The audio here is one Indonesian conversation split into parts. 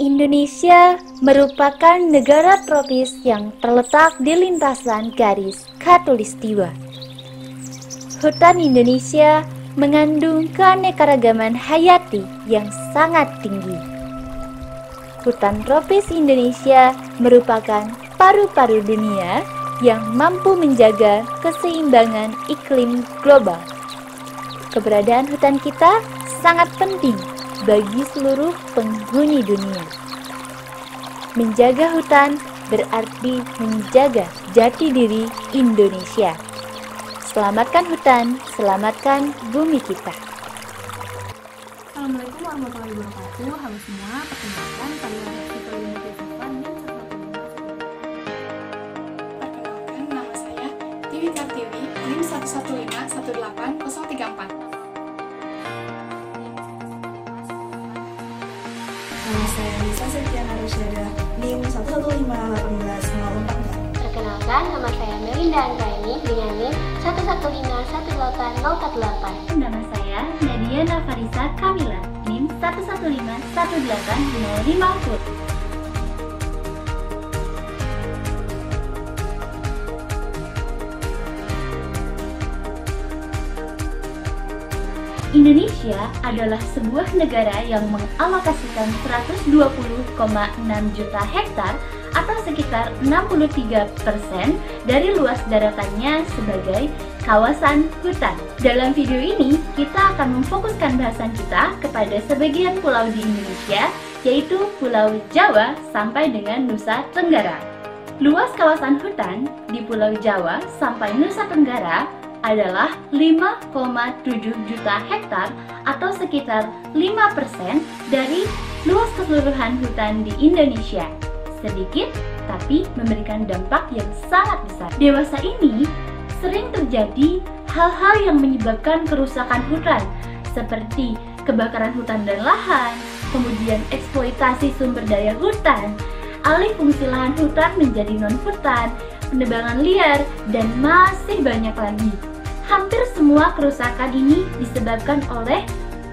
Indonesia merupakan negara tropis yang terletak di lintasan garis khatulistiwa. Hutan Indonesia mengandung keanekaragaman hayati yang sangat tinggi. Hutan tropis Indonesia merupakan paru-paru dunia yang mampu menjaga keseimbangan iklim global. Keberadaan hutan kita sangat penting bagi seluruh penghuni dunia. Menjaga hutan berarti menjaga jati diri Indonesia. Selamatkan hutan, selamatkan bumi kita. Assalamualaikum warahmatullahi wabarakatuh. Halo semua, perkenalkan saya Siti Linda Safwan dan Perkenalkan, nama saya Tiwi Kartiwi, NIM 115181034. Nama saya Lisa Septiana Rusyada, NIM 1151804. Perkenalkan, nama saya Melinda Andraini dengan NIM 1151848. Nama saya Nadia Nafarisa Kamila, NIM 1151805. Indonesia adalah sebuah negara yang mengalokasikan 120,6 juta hektar atau sekitar 63% dari luas daratannya sebagai kawasan hutan. Dalam video ini, kita akan memfokuskan bahasan kita kepada sebagian pulau di Indonesia, yaitu Pulau Jawa sampai dengan Nusa Tenggara. Luas kawasan hutan di Pulau Jawa sampai Nusa Tenggara adalah 5,7 juta hektar atau sekitar 5% dari luas keseluruhan hutan di Indonesia. Sedikit, tapi memberikan dampak yang sangat besar. Dewasa ini sering terjadi hal-hal yang menyebabkan kerusakan hutan, seperti kebakaran hutan dan lahan, kemudian eksploitasi sumber daya hutan, alih fungsi lahan hutan menjadi non-hutan, penebangan liar, dan masih banyak lagi. Hampir semua kerusakan ini disebabkan oleh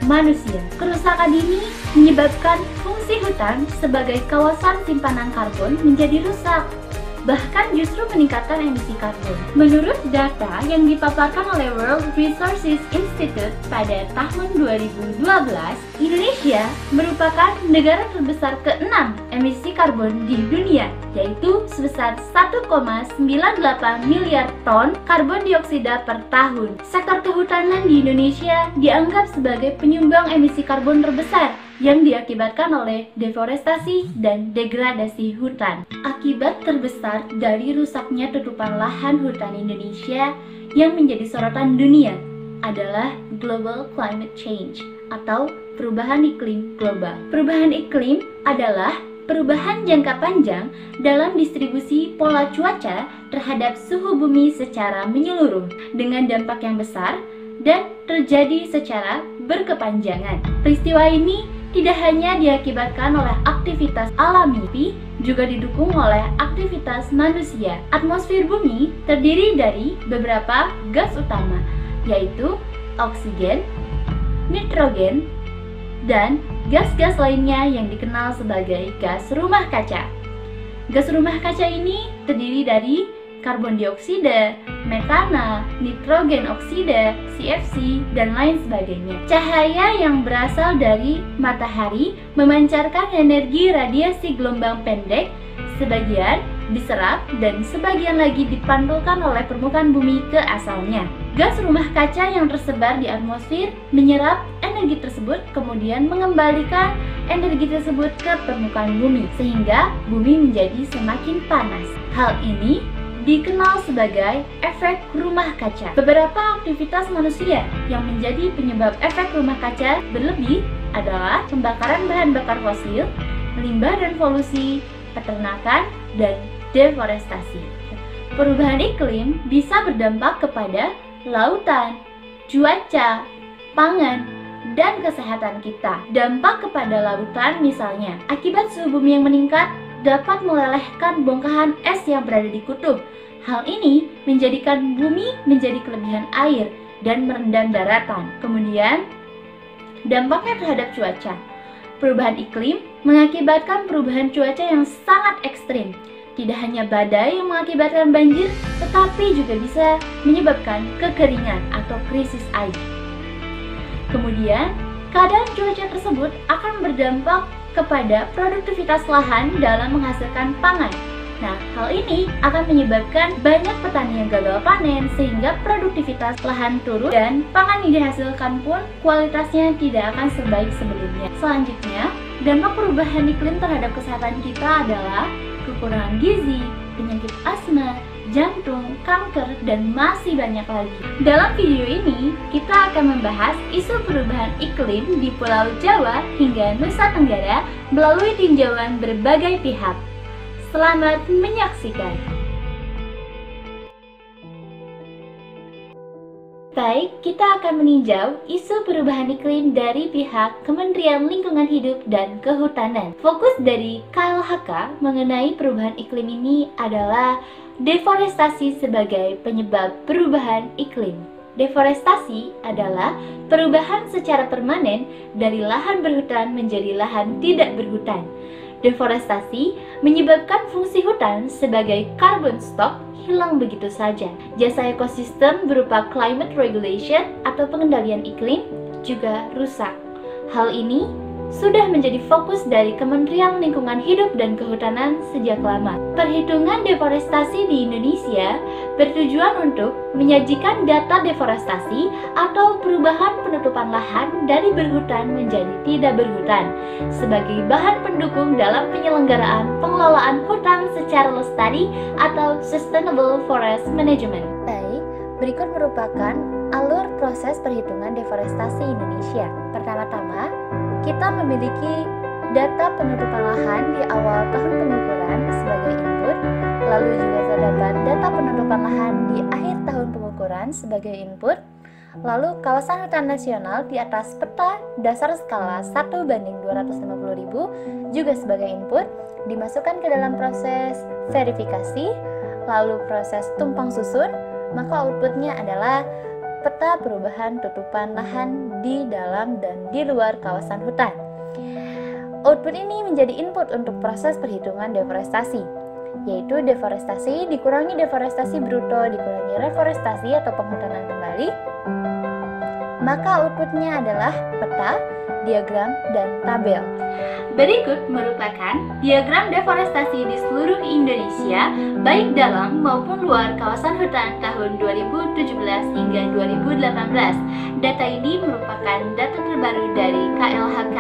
manusia. Kerusakan ini menyebabkan fungsi hutan sebagai kawasan simpanan karbon menjadi rusak, bahkan justru meningkatkan emisi karbon. Menurut data yang dipaparkan oleh World Resources Institute pada tahun 2012, Indonesia merupakan negara terbesar ke-6 emisi karbon di dunia, yaitu sebesar 1,98 miliar ton karbon dioksida per tahun. Sektor kehutanan di Indonesia dianggap sebagai penyumbang emisi karbon terbesar yang diakibatkan oleh deforestasi dan degradasi hutan. Akibat terbesar dari rusaknya tutupan lahan hutan Indonesia yang menjadi sorotan dunia adalah global climate change atau perubahan iklim global. Perubahan iklim adalah perubahan jangka panjang dalam distribusi pola cuaca terhadap suhu bumi secara menyeluruh dengan dampak yang besar dan terjadi secara berkepanjangan. Peristiwa ini tidak hanya diakibatkan oleh aktivitas alami, tapi juga didukung oleh aktivitas manusia. Atmosfer bumi terdiri dari beberapa gas utama, yaitu oksigen, nitrogen, dan gas-gas lainnya yang dikenal sebagai gas rumah kaca. Gas rumah kaca ini terdiri dari karbon dioksida, metana, nitrogen oksida, CFC, dan lain sebagainya. Cahaya yang berasal dari matahari memancarkan energi radiasi gelombang pendek, sebagian diserap dan sebagian lagi dipantulkan oleh permukaan bumi ke asalnya. Gas rumah kaca yang tersebar di atmosfer menyerap energi tersebut, kemudian mengembalikan energi tersebut ke permukaan bumi, sehingga bumi menjadi semakin panas. Hal ini dikenal sebagai efek rumah kaca. Beberapa aktivitas manusia yang menjadi penyebab efek rumah kaca berlebih adalah pembakaran bahan bakar fosil, limbah dan polusi, peternakan, dan deforestasi. Perubahan iklim bisa berdampak kepada lautan, cuaca, pangan, dan kesehatan kita. Dampak kepada lautan misalnya, akibat suhu bumi yang meningkat dapat melelehkan bongkahan es yang berada di kutub. Hal ini menjadikan bumi menjadi kelebihan air dan merendam daratan. Kemudian, dampaknya terhadap cuaca. Perubahan iklim mengakibatkan perubahan cuaca yang sangat ekstrim. Tidak hanya badai yang mengakibatkan banjir, tetapi juga bisa menyebabkan kekeringan atau krisis air. Kemudian, keadaan cuaca tersebut akan berdampak kepada produktivitas lahan dalam menghasilkan pangan. Nah, hal ini akan menyebabkan banyak petani yang gagal panen sehingga produktivitas lahan turun dan pangan yang dihasilkan pun kualitasnya tidak akan sebaik sebelumnya. Selanjutnya, dampak perubahan iklim terhadap kesehatan kita adalah kekurangan gizi, penyakit asma, jantung, kanker, dan masih banyak lagi. Dalam video ini, kita akan membahas isu perubahan iklim di Pulau Jawa hingga Nusa Tenggara melalui tinjauan berbagai pihak. Selamat menyaksikan. Baik, kita akan meninjau isu perubahan iklim dari pihak Kementerian Lingkungan Hidup dan Kehutanan. Fokus dari KLHK mengenai perubahan iklim ini adalah deforestasi sebagai penyebab perubahan iklim. Deforestasi adalah perubahan secara permanen dari lahan berhutan menjadi lahan tidak berhutan. Deforestasi menyebabkan fungsi hutan sebagai carbon stock hilang begitu saja. Jasa ekosistem berupa climate regulation atau pengendalian iklim juga rusak. Hal ini sudah menjadi fokus dari Kementerian Lingkungan Hidup dan Kehutanan sejak lama. Perhitungan deforestasi di Indonesia bertujuan untuk menyajikan data deforestasi atau perubahan penutupan lahan dari berhutan menjadi tidak berhutan sebagai bahan pendukung dalam penyelenggaraan pengelolaan hutan secara lestari atau Sustainable Forest Management. Baik, berikut merupakan alur proses perhitungan deforestasi Indonesia. Pertama-tama, kita memiliki data penutupan lahan di awal tahun pengukuran sebagai input, lalu juga terdapat data penutupan lahan di akhir tahun pengukuran sebagai input, lalu kawasan hutan nasional di atas peta dasar skala 1:250.000 juga sebagai input, dimasukkan ke dalam proses verifikasi, lalu proses tumpang susun, maka outputnya adalah peta perubahan tutupan lahan di dalam dan di luar kawasan hutan. Output ini menjadi input untuk proses perhitungan deforestasi, yaitu deforestasi dikurangi deforestasi bruto dikurangi reforestasi atau penghutanan kembali. Maka outputnya adalah peta, diagram, dan tabel. Berikut merupakan diagram deforestasi di seluruh Indonesia, baik dalam maupun luar kawasan hutan tahun 2017 hingga 2018. Data ini merupakan data terbaru dari KLHK.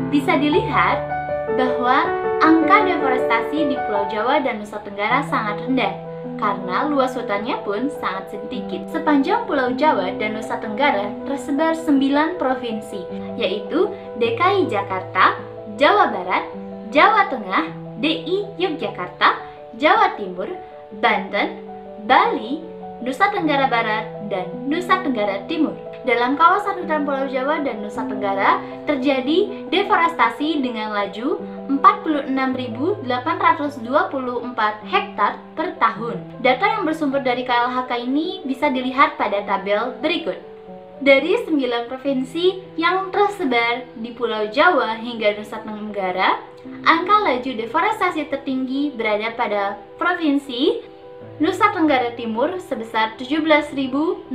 Bisa dilihat bahwa angka deforestasi di Pulau Jawa dan Nusa Tenggara sangat rendah, karena luas hutannya pun sangat sedikit. Sepanjang Pulau Jawa dan Nusa Tenggara tersebar 9 provinsi, yaitu DKI Jakarta, Jawa Barat, Jawa Tengah, DI Yogyakarta, Jawa Timur, Banten, Bali, Nusa Tenggara Barat, dan Nusa Tenggara Timur. Dalam kawasan hutan Pulau Jawa dan Nusa Tenggara terjadi deforestasi dengan laju 46.824 hektar per tahun. Data yang bersumber dari KLHK ini bisa dilihat pada tabel berikut. Dari 9 provinsi yang tersebar di Pulau Jawa hingga Nusa Tenggara, angka laju deforestasi tertinggi berada pada Provinsi Nusa Tenggara Timur sebesar 17.689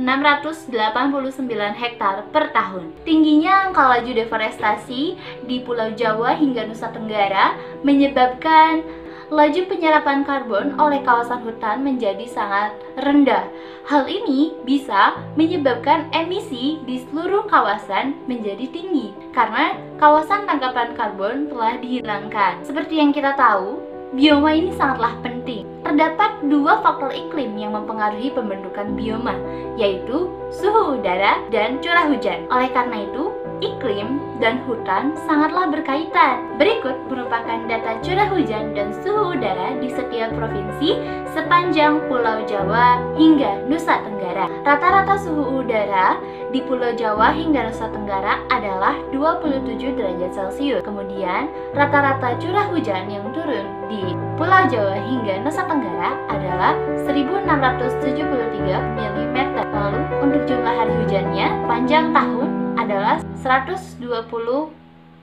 hektar per tahun. Tingginya angka laju deforestasi di Pulau Jawa hingga Nusa Tenggara menyebabkan laju penyerapan karbon oleh kawasan hutan menjadi sangat rendah. Hal ini bisa menyebabkan emisi di seluruh kawasan menjadi tinggi karena kawasan tangkapan karbon telah dihilangkan. Seperti yang kita tahu, bioma ini sangatlah penting. Terdapat 2 faktor iklim yang mempengaruhi pembentukan bioma, yaitu suhu udara dan curah hujan. Oleh karena itu, iklim dan hutan sangatlah berkaitan. Berikut merupakan data curah hujan dan suhu udara di setiap provinsi sepanjang Pulau Jawa hingga Nusa Tenggara. Rata-rata suhu udara di Pulau Jawa hingga Nusa Tenggara adalah 27 derajat Celcius. Kemudian, rata-rata curah hujan yang turun di Pulau Jawa hingga Nusa Tenggara adalah 1.673 mm. Lalu, untuk jumlah hari hujannya panjang tahun adalah 120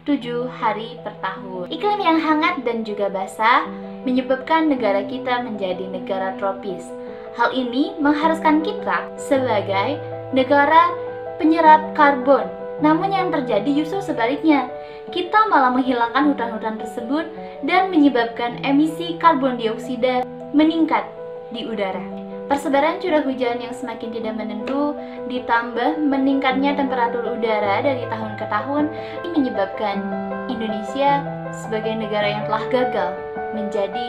hari per tahun. Iklim yang hangat dan juga basah menyebabkan negara kita menjadi negara tropis. Hal ini mengharuskan kita sebagai negara penyerap karbon. Namun yang terjadi justru sebaliknya. Kita malah menghilangkan hutan-hutan tersebut dan menyebabkan emisi karbon dioksida meningkat di udara. Persebaran curah hujan yang semakin tidak menentu ditambah meningkatnya temperatur udara dari tahun ke tahun ini menyebabkan Indonesia sebagai negara yang telah gagal menjadi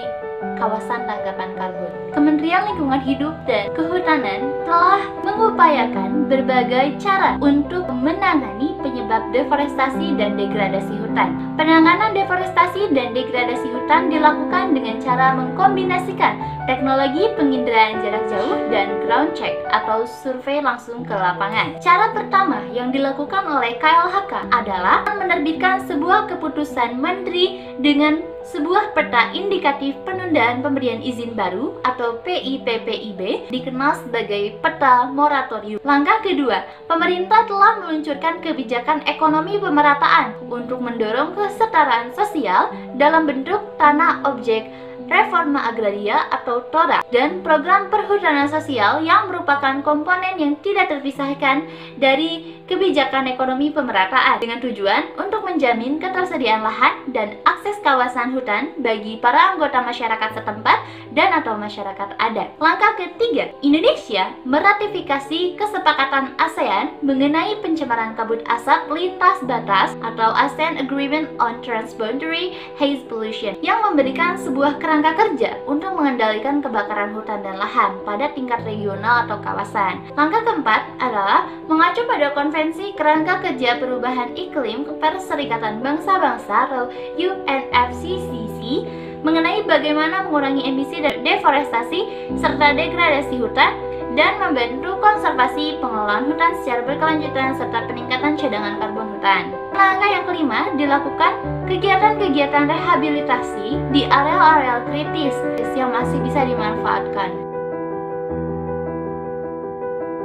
kawasan tangkapan karbon. Kementerian Lingkungan Hidup dan Kehutanan telah mengupayakan berbagai cara untuk menangani penyebab deforestasi dan degradasi hutan. Penanganan deforestasi dan degradasi hutan dilakukan dengan cara mengkombinasikan teknologi penginderaan jarak jauh dan ground check atau survei langsung ke lapangan. Cara pertama yang dilakukan oleh KLHK adalah menerbitkan sebuah keputusan menteri dengan sebuah peta indikatif penundaan pemberian izin baru atau PIPPIB dikenal sebagai peta moratorium. Langkah kedua, pemerintah telah meluncurkan kebijakan ekonomi pemerataan untuk mendorong kesetaraan sosial dalam bentuk tanah objek reforma agraria atau TORA dan program perhutanan sosial yang merupakan komponen yang tidak terpisahkan dari kebijakan ekonomi pemerataan dengan tujuan untuk menjamin ketersediaan lahan dan akses kawasan hutan bagi para anggota masyarakat setempat dan atau masyarakat adat. Langkah ketiga, Indonesia meratifikasi kesepakatan ASEAN mengenai pencemaran kabut asap lintas batas atau ASEAN Agreement on Transboundary Haze Pollution yang memberikan sebuah kerangka kerja untuk mengendalikan kebakaran hutan dan lahan pada tingkat regional atau kawasan. Langkah keempat adalah mengacu pada Konvensi Kerangka Kerja Perubahan Iklim Perserikatan Bangsa-Bangsa atau UNFCCC mengenai bagaimana mengurangi emisi dan deforestasi serta degradasi hutan dan membantu konservasi pengelolaan hutan secara berkelanjutan serta peningkatan cadangan karbon hutan. Langkah yang kelima dilakukan kegiatan-kegiatan rehabilitasi di areal-areal kritis yang masih bisa dimanfaatkan.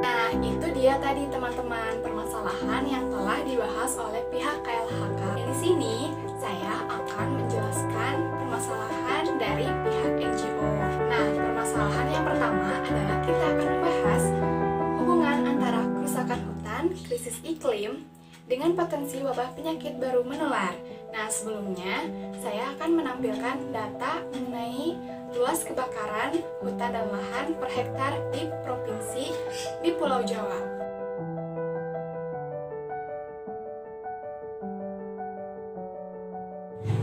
Nah, itu dia tadi teman-teman permasalahan yang telah dibahas oleh pihak KLHK. Di sini saya akan menjelaskan permasalahan dari pihak NGO. Nah, permasalahan yang pertama adalah kita akan membahas hubungan antara kerusakan hutan, krisis iklim, dengan potensi wabah penyakit baru menular. Nah, sebelumnya saya akan menampilkan data mengenai luas kebakaran hutan dan lahan per hektar di provinsi di Pulau Jawa.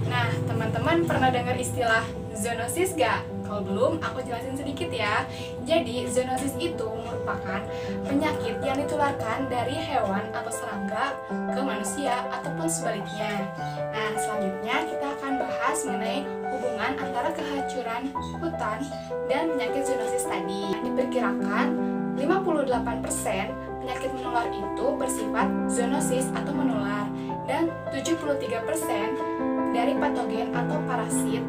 Nah, teman-teman pernah dengar istilah zoonosis gak? Kalau belum, aku jelasin sedikit ya. Jadi, zoonosis itu merupakan penyakit yang ditularkan dari hewan atau serangga ke manusia ataupun sebaliknya. Nah, selanjutnya kita akan bahas mengenai hubungan antara kehancuran hutan dan penyakit zoonosis tadi. Diperkirakan 58% penyakit menular itu bersifat zoonosis atau menular dan 73% dari patogen atau parasit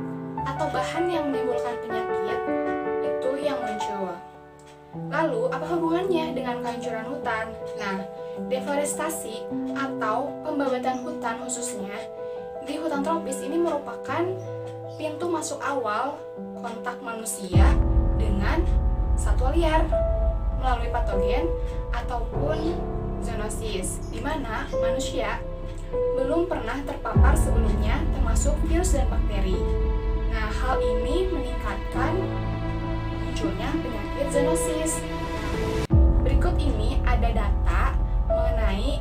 atau bahan yang menimbulkan penyakit itu yang muncul. Lalu, apa hubungannya dengan kehancuran hutan? Nah, deforestasi atau pembabatan hutan khususnya di hutan tropis ini merupakan pintu masuk awal kontak manusia dengan satwa liar melalui patogen ataupun zoonosis, di mana manusia belum pernah terpapar sebelumnya termasuk virus dan bakteri. Nah, hal ini meningkatkan munculnya penyakit zoonosis. Berikut ini ada data mengenai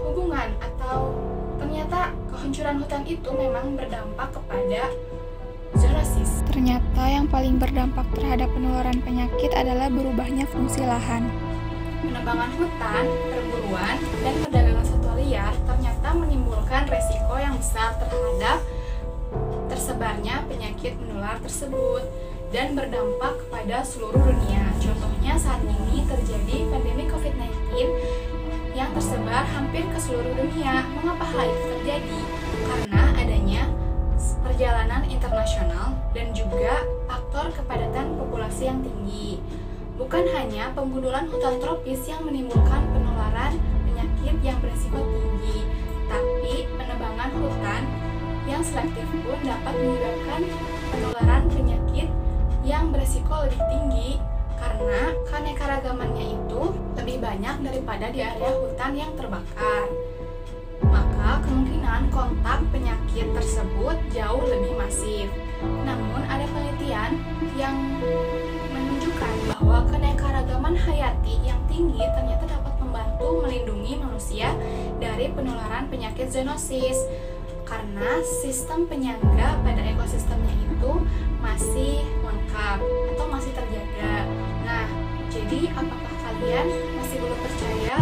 hubungan atau ternyata kehancuran hutan itu memang berdampak kepada zoonosis. Ternyata yang paling berdampak terhadap penularan penyakit adalah berubahnya fungsi lahan. Penebangan hutan, perburuan, dan perdagangan satwa liar ternyata menimbulkan resiko yang besar terhadap tersebarnya penyakit menular tersebut dan berdampak kepada seluruh dunia. Contohnya saat ini terjadi pandemi COVID-19 yang tersebar hampir ke seluruh dunia. Mengapa hal itu terjadi? Karena adanya perjalanan internasional dan juga faktor kepadatan populasi yang tinggi. Bukan hanya penggundulan hutan tropis yang menimbulkan penularan penyakit yang berisiko tinggi, tapi penebangan hutan yang selektif pun dapat menyebabkan penularan penyakit yang beresiko lebih tinggi karena keanekaragamannya itu lebih banyak daripada di area hutan yang terbakar. Maka kemungkinan kontak penyakit tersebut jauh lebih masif. Namun ada penelitian yang menunjukkan bahwa keanekaragaman hayati yang tinggi ternyata dapat membantu melindungi manusia dari penularan penyakit zoonosis karena sistem penyangga pada ekosistemnya itu masih lengkap atau masih terjaga. Nah, jadi apakah kalian masih belum percaya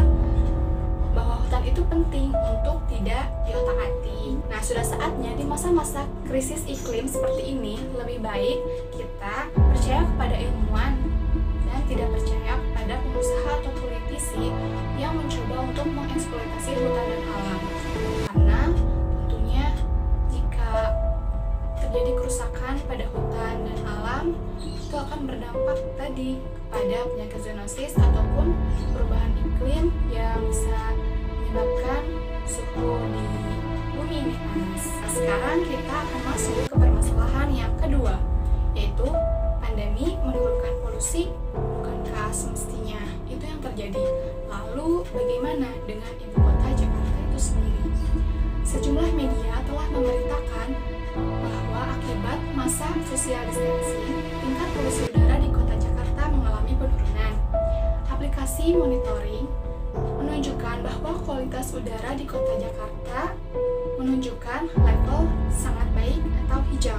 bahwa hutan itu penting untuk tidak diotak-atik? Nah, sudah saatnya di masa-masa krisis iklim seperti ini lebih baik kita percaya kepada ilmuwan dan tidak percaya kepada pengusaha atau politisi yang mencoba untuk mengeksploitasi hutan dan alam. Karena tentunya jika terjadi kerusakan pada hutan dan alam itu akan berdampak tadi kepada penyakit zoonosis ataupun perubahan iklim yang bisa menyebabkan suhu di bumi ini panas. Nah, sekarang kita akan masuk ke permasalahan yang kedua, yaitu pandemi menurunkan polusi bukankah semestinya itu yang terjadi? Lalu bagaimana dengan ibu kota Jakarta itu sendiri? Sejumlah media telah memberitakan bahwa akibat masa social distancing, tingkat polusi udara di kota Jakarta mengalami penurunan. Aplikasi monitoring menunjukkan bahwa kualitas udara di kota Jakarta menunjukkan level sangat baik atau hijau.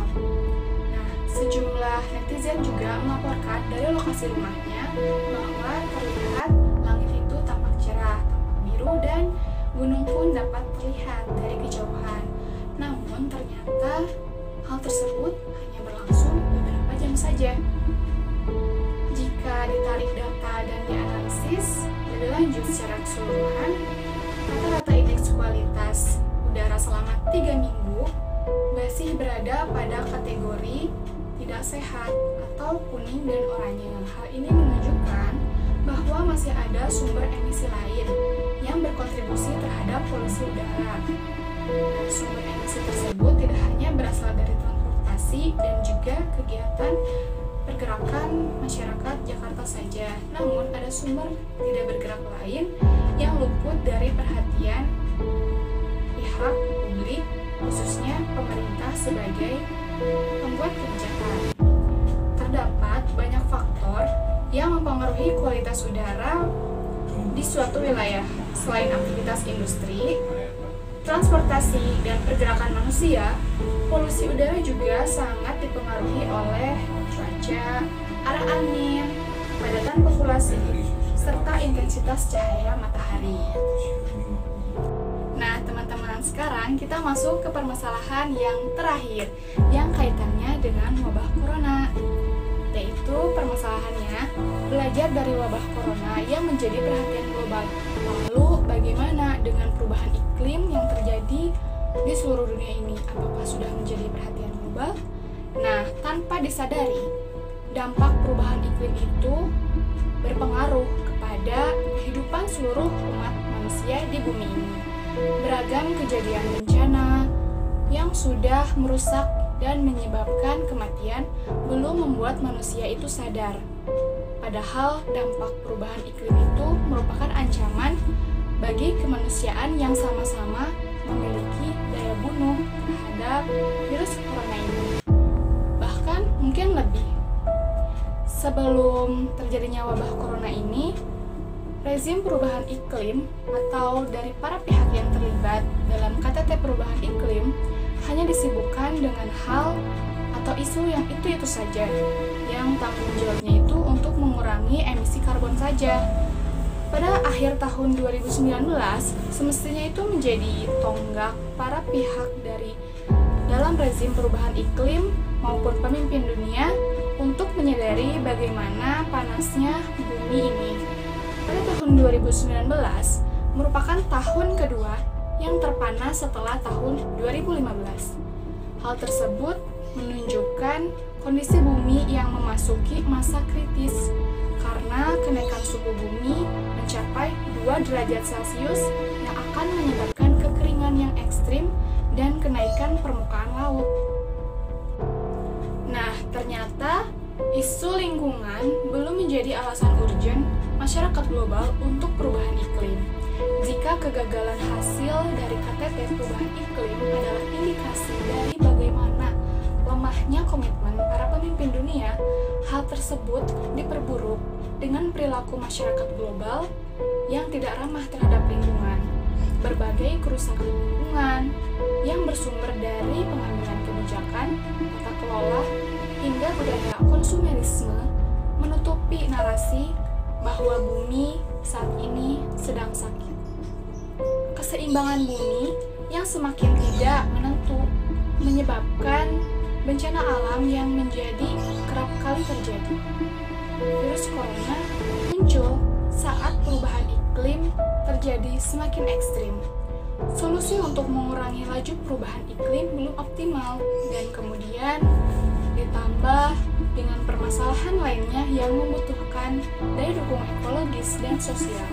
Nah, sejumlah netizen juga melaporkan dari lokasi rumahnya bahwa terlihat langit itu tampak cerah, tampak biru, dan gunung pun dapat terlihat dari kejauhan. Namun ternyata hal tersebut hanya berlangsung beberapa jam saja. Jika ditarik data dan dianalisis lebih lanjut secara keseluruhan, rata-rata indeks kualitas udara selama 3 minggu masih berada pada kategori tidak sehat atau kuning dan oranye. Hal ini menunjukkan bahwa masih ada sumber emisi lain yang berkontribusi terhadap polusi udara. Sumber emisi tersebut tidak hanya berasal dari transportasi dan juga kegiatan pergerakan masyarakat Jakarta saja, namun ada sumber tidak bergerak lain yang luput dari perhatian pihak publik, khususnya pemerintah sebagai pembuat kebijakan. Terdapat banyak faktor yang mempengaruhi kualitas udara di suatu wilayah. Selain aktivitas industri, transportasi, dan pergerakan manusia, polusi udara juga sangat dipengaruhi oleh cuaca, arah angin, kepadatan populasi, serta intensitas cahaya matahari. Nah, teman-teman, sekarang kita masuk ke permasalahan yang terakhir yang kaitannya dengan wabah corona, yaitu permasalahannya belajar dari wabah corona yang menjadi perhatian global. Lalu bagaimana dengan perubahan iklim yang terjadi di seluruh dunia ini? Apakah sudah menjadi perhatian global? Nah, tanpa disadari, dampak perubahan iklim itu berpengaruh kepada kehidupan seluruh umat manusia di bumi ini. Beragam kejadian bencana yang sudah merusak dan menyebabkan kematian belum membuat manusia itu sadar. Padahal dampak perubahan iklim itu merupakan ancaman bagi kemanusiaan yang sama-sama memiliki daya bunuh terhadap virus corona ini. Bahkan mungkin lebih. Sebelum terjadinya wabah corona ini, rezim perubahan iklim atau dari para pihak yang terlibat dalam KTT perubahan iklim hanya disibukkan dengan hal atau isu yang itu-itu saja, yang tanggung jawabnya itu untuk mengurangi emisi karbon saja. Pada akhir tahun 2019, semestinya itu menjadi tonggak para pihak dari dalam rezim perubahan iklim maupun pemimpin dunia untuk menyadari bagaimana panasnya bumi ini. Pada tahun 2019 merupakan tahun kedua yang terpanas setelah tahun 2015. Hal tersebut menunjukkan kondisi bumi yang memasuki masa kritis karena kenaikan suhu bumi mencapai 2 derajat Celcius yang akan menyebabkan kekeringan yang ekstrim ekstrim dan kenaikan permukaan laut. Nah, ternyata isu lingkungan belum menjadi alasan urgen masyarakat global untuk perubahan iklim. Jika kegagalan hasil dari KTT perubahan iklim adalah indikasi dari bagaimana lemahnya komitmen para pemimpin dunia, hal tersebut diperburuk dengan perilaku masyarakat global yang tidak ramah terhadap lingkungan. Berbagai kerusakan lingkungan yang bersumber dari pengambilan kebijakan, tata kelola, hingga budaya konsumerisme menutupi narasi bahwa bumi saat ini sedang sakit. Keseimbangan bumi yang semakin tidak menentu menyebabkan bencana alam yang menjadi kerap kali terjadi. Virus corona muncul saat perubahan iklim terjadi semakin ekstrim. Solusi untuk mengurangi laju perubahan iklim belum optimal dan kemudian ditambah dengan permasalahan lainnya yang membutuhkan daya dukung ekologis dan sosial.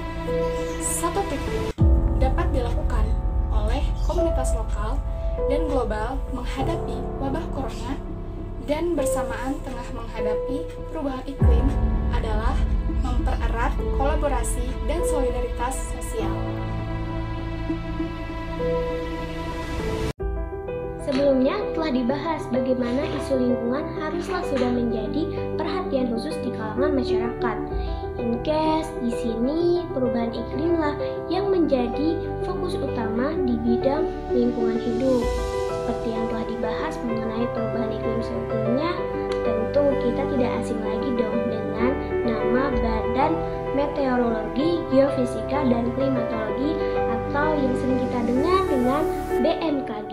Satu titik dapat dilakukan oleh komunitas lokal dan global menghadapi wabah corona dan bersamaan tengah menghadapi perubahan iklim adalah mempererat kolaborasi dan solidaritas sosial. Sebelumnya telah dibahas bagaimana isu lingkungan haruslah sudah menjadi perhatian khusus di kalangan masyarakat. In case di sini perubahan iklimlah yang menjadi fokus utama di bidang lingkungan hidup. Seperti yang telah dibahas mengenai perubahan iklim sebelumnya, tentu kita tidak asing lagi dong dengan nama Badan Meteorologi, Geofisika, dan Klimatologi atau yang sering kita dengar dengan BMKG.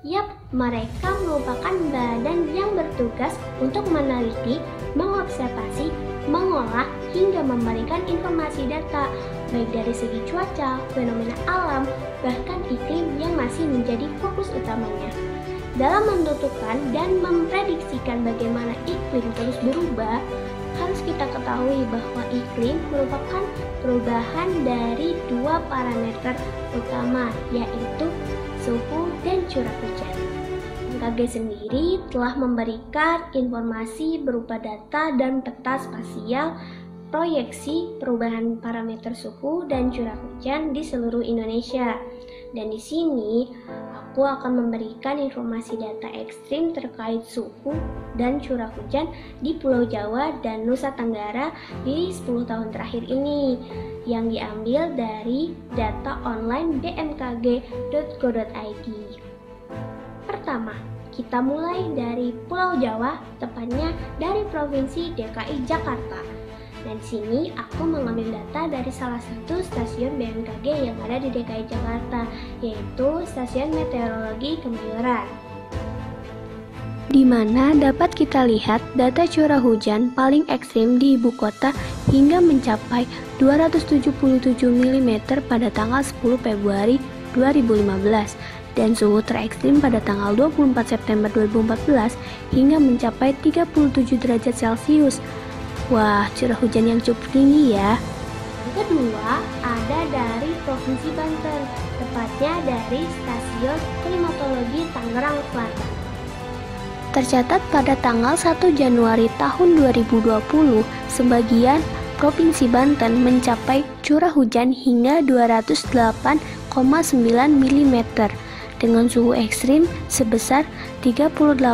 Yap, mereka merupakan badan yang bertugas untuk meneliti, mengobservasi, mengolah, hingga memberikan informasi data, baik dari segi cuaca, fenomena alam, bahkan iklim yang masih menjadi fokus utamanya. Dalam menentukan dan memprediksikan bagaimana iklim terus berubah, harus kita ketahui bahwa iklim merupakan perubahan dari dua parameter utama, yaitu suhu dan curah hujan. BMKG sendiri telah memberikan informasi berupa data dan peta spasial proyeksi perubahan parameter suhu dan curah hujan di seluruh Indonesia. Dan di sini aku akan memberikan informasi data ekstrim terkait suhu dan curah hujan di Pulau Jawa dan Nusa Tenggara di 10 tahun terakhir ini, yang diambil dari data online bmkg.go.id. Pertama, kita mulai dari Pulau Jawa, tepatnya dari Provinsi DKI Jakarta. Dan di sini aku mengambil data dari salah satu stasiun BMKG yang ada di DKI Jakarta, yaitu Stasiun Meteorologi Kemayoran. Di mana dapat kita lihat data curah hujan paling ekstrim di ibu kota hingga mencapai 277 mm pada tanggal 10 Februari 2015 dan suhu terekstrim pada tanggal 24 September 2014 hingga mencapai 37 derajat Celcius. Wah, curah hujan yang cukup tinggi ya. Yang kedua, ada dari Provinsi Banten, tepatnya dari Stasiun Klimatologi Tangerang Selatan. Tercatat pada tanggal 1 Januari tahun 2020, sebagian Provinsi Banten mencapai curah hujan hingga 208,9 mm dengan suhu ekstrim sebesar 38,6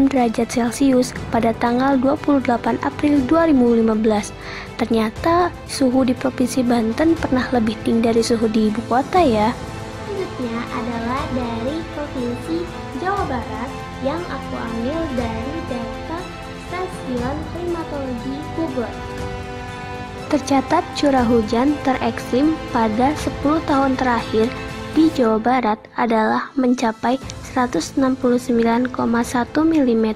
derajat Celcius pada tanggal 28 April 2015. Ternyata suhu di Provinsi Banten pernah lebih tinggi dari suhu di ibu kota ya. Selanjutnya adalah dari Provinsi Jawa Barat yang aku ambil dari data Stasiun Klimatologi Bogor. Tercatat curah hujan terekstrim pada 10 tahun terakhir di Jawa Barat adalah mencapai 169,1 mm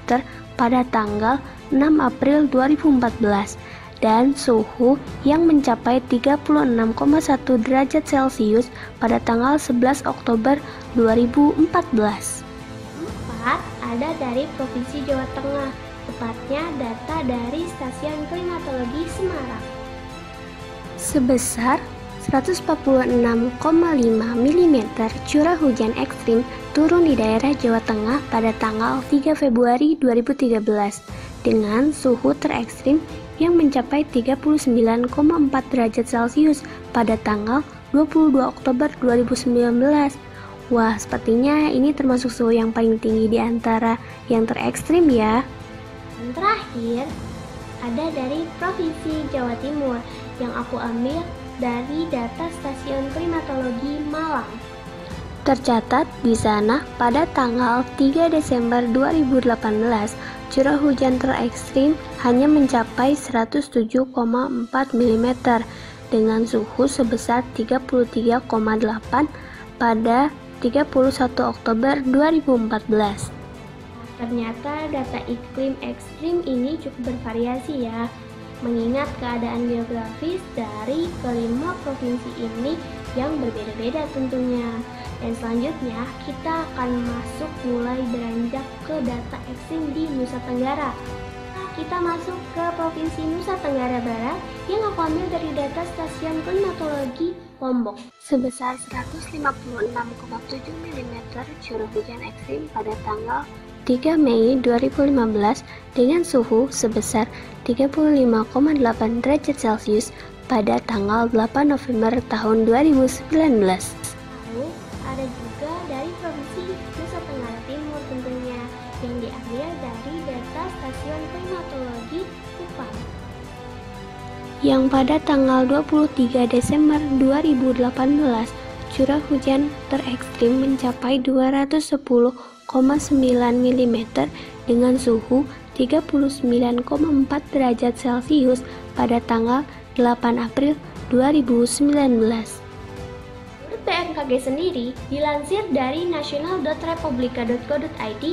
pada tanggal 6 April 2014 dan suhu yang mencapai 36,1 derajat Celcius pada tanggal 11 Oktober 2014. Ada dari Provinsi Jawa Tengah, tepatnya data dari Stasiun Klimatologi Semarang. Sebesar 146,5 mm curah hujan ekstrim turun di daerah Jawa Tengah pada tanggal 3 Februari 2013 dengan suhu terekstrim yang mencapai 39,4 derajat Celcius pada tanggal 22 Oktober 2019. Wah, sepertinya ini termasuk suhu yang paling tinggi di antara yang terekstrim ya. Dan terakhir, ada dari Provinsi Jawa Timur yang aku ambil dari data Stasiun Klimatologi Malang. Tercatat di sana pada tanggal 3 Desember 2018, curah hujan terekstrim hanya mencapai 107,4 mm dengan suhu sebesar 33,8 pada 31 Oktober 2014. Ternyata data iklim ekstrim ini cukup bervariasi ya, mengingat keadaan geografis dari kelima provinsi ini yang berbeda-beda tentunya. Dan selanjutnya kita akan masuk mulai beranjak ke data ekstrim di Nusa Tenggara. Kita masuk ke Provinsi Nusa Tenggara Barat yang aku ambil dari data Stasiun Klimatologi Lombok. Sebesar 156,7 mm curah hujan ekstrim pada tanggal 3 Mei 2015 dengan suhu sebesar 35,8 derajat Celcius pada tanggal 8 November tahun 2019. Lalu ada juga dari Provinsi Nusa Tenggara Timur tentunya yang diambil dari data Stasiun Klimatologi Kupang. Yang pada tanggal 23 Desember 2018 curah hujan terekstrim mencapai 210,9 mm dengan suhu 39,4 derajat Celcius pada tanggal 8 April 2019. Menurut BMKG sendiri, dilansir dari national.republika.co.id,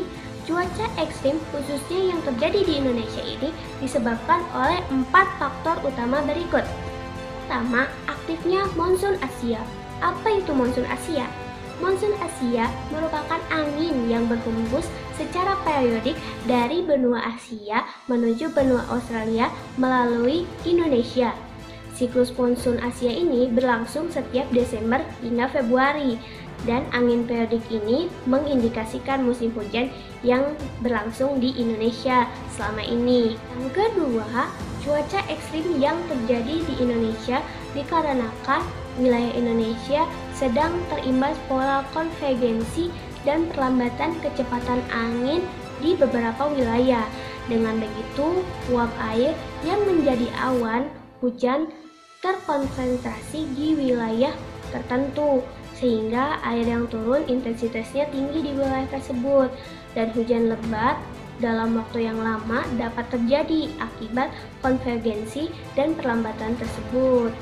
cuaca ekstrim khususnya yang terjadi di Indonesia ini disebabkan oleh 4 faktor utama berikut. Pertama, aktifnya monsun Asia. Apa itu monsun Asia? Monsun Asia merupakan angin yang berhembus secara periodik dari benua Asia menuju benua Australia melalui Indonesia. Siklus monsun Asia ini berlangsung setiap Desember hingga Februari, dan angin periodik ini mengindikasikan musim hujan yang berlangsung di Indonesia selama ini. Yang kedua, cuaca ekstrim yang terjadi di Indonesia dikarenakan wilayah Indonesia sedang terimbas pola konvergensi dan perlambatan kecepatan angin di beberapa wilayah. Dengan begitu, uap air yang menjadi awan hujan terkonsentrasi di wilayah tertentu, sehingga air yang turun intensitasnya tinggi di wilayah tersebut, dan hujan lebat dalam waktu yang lama dapat terjadi akibat konvergensi dan perlambatan tersebut.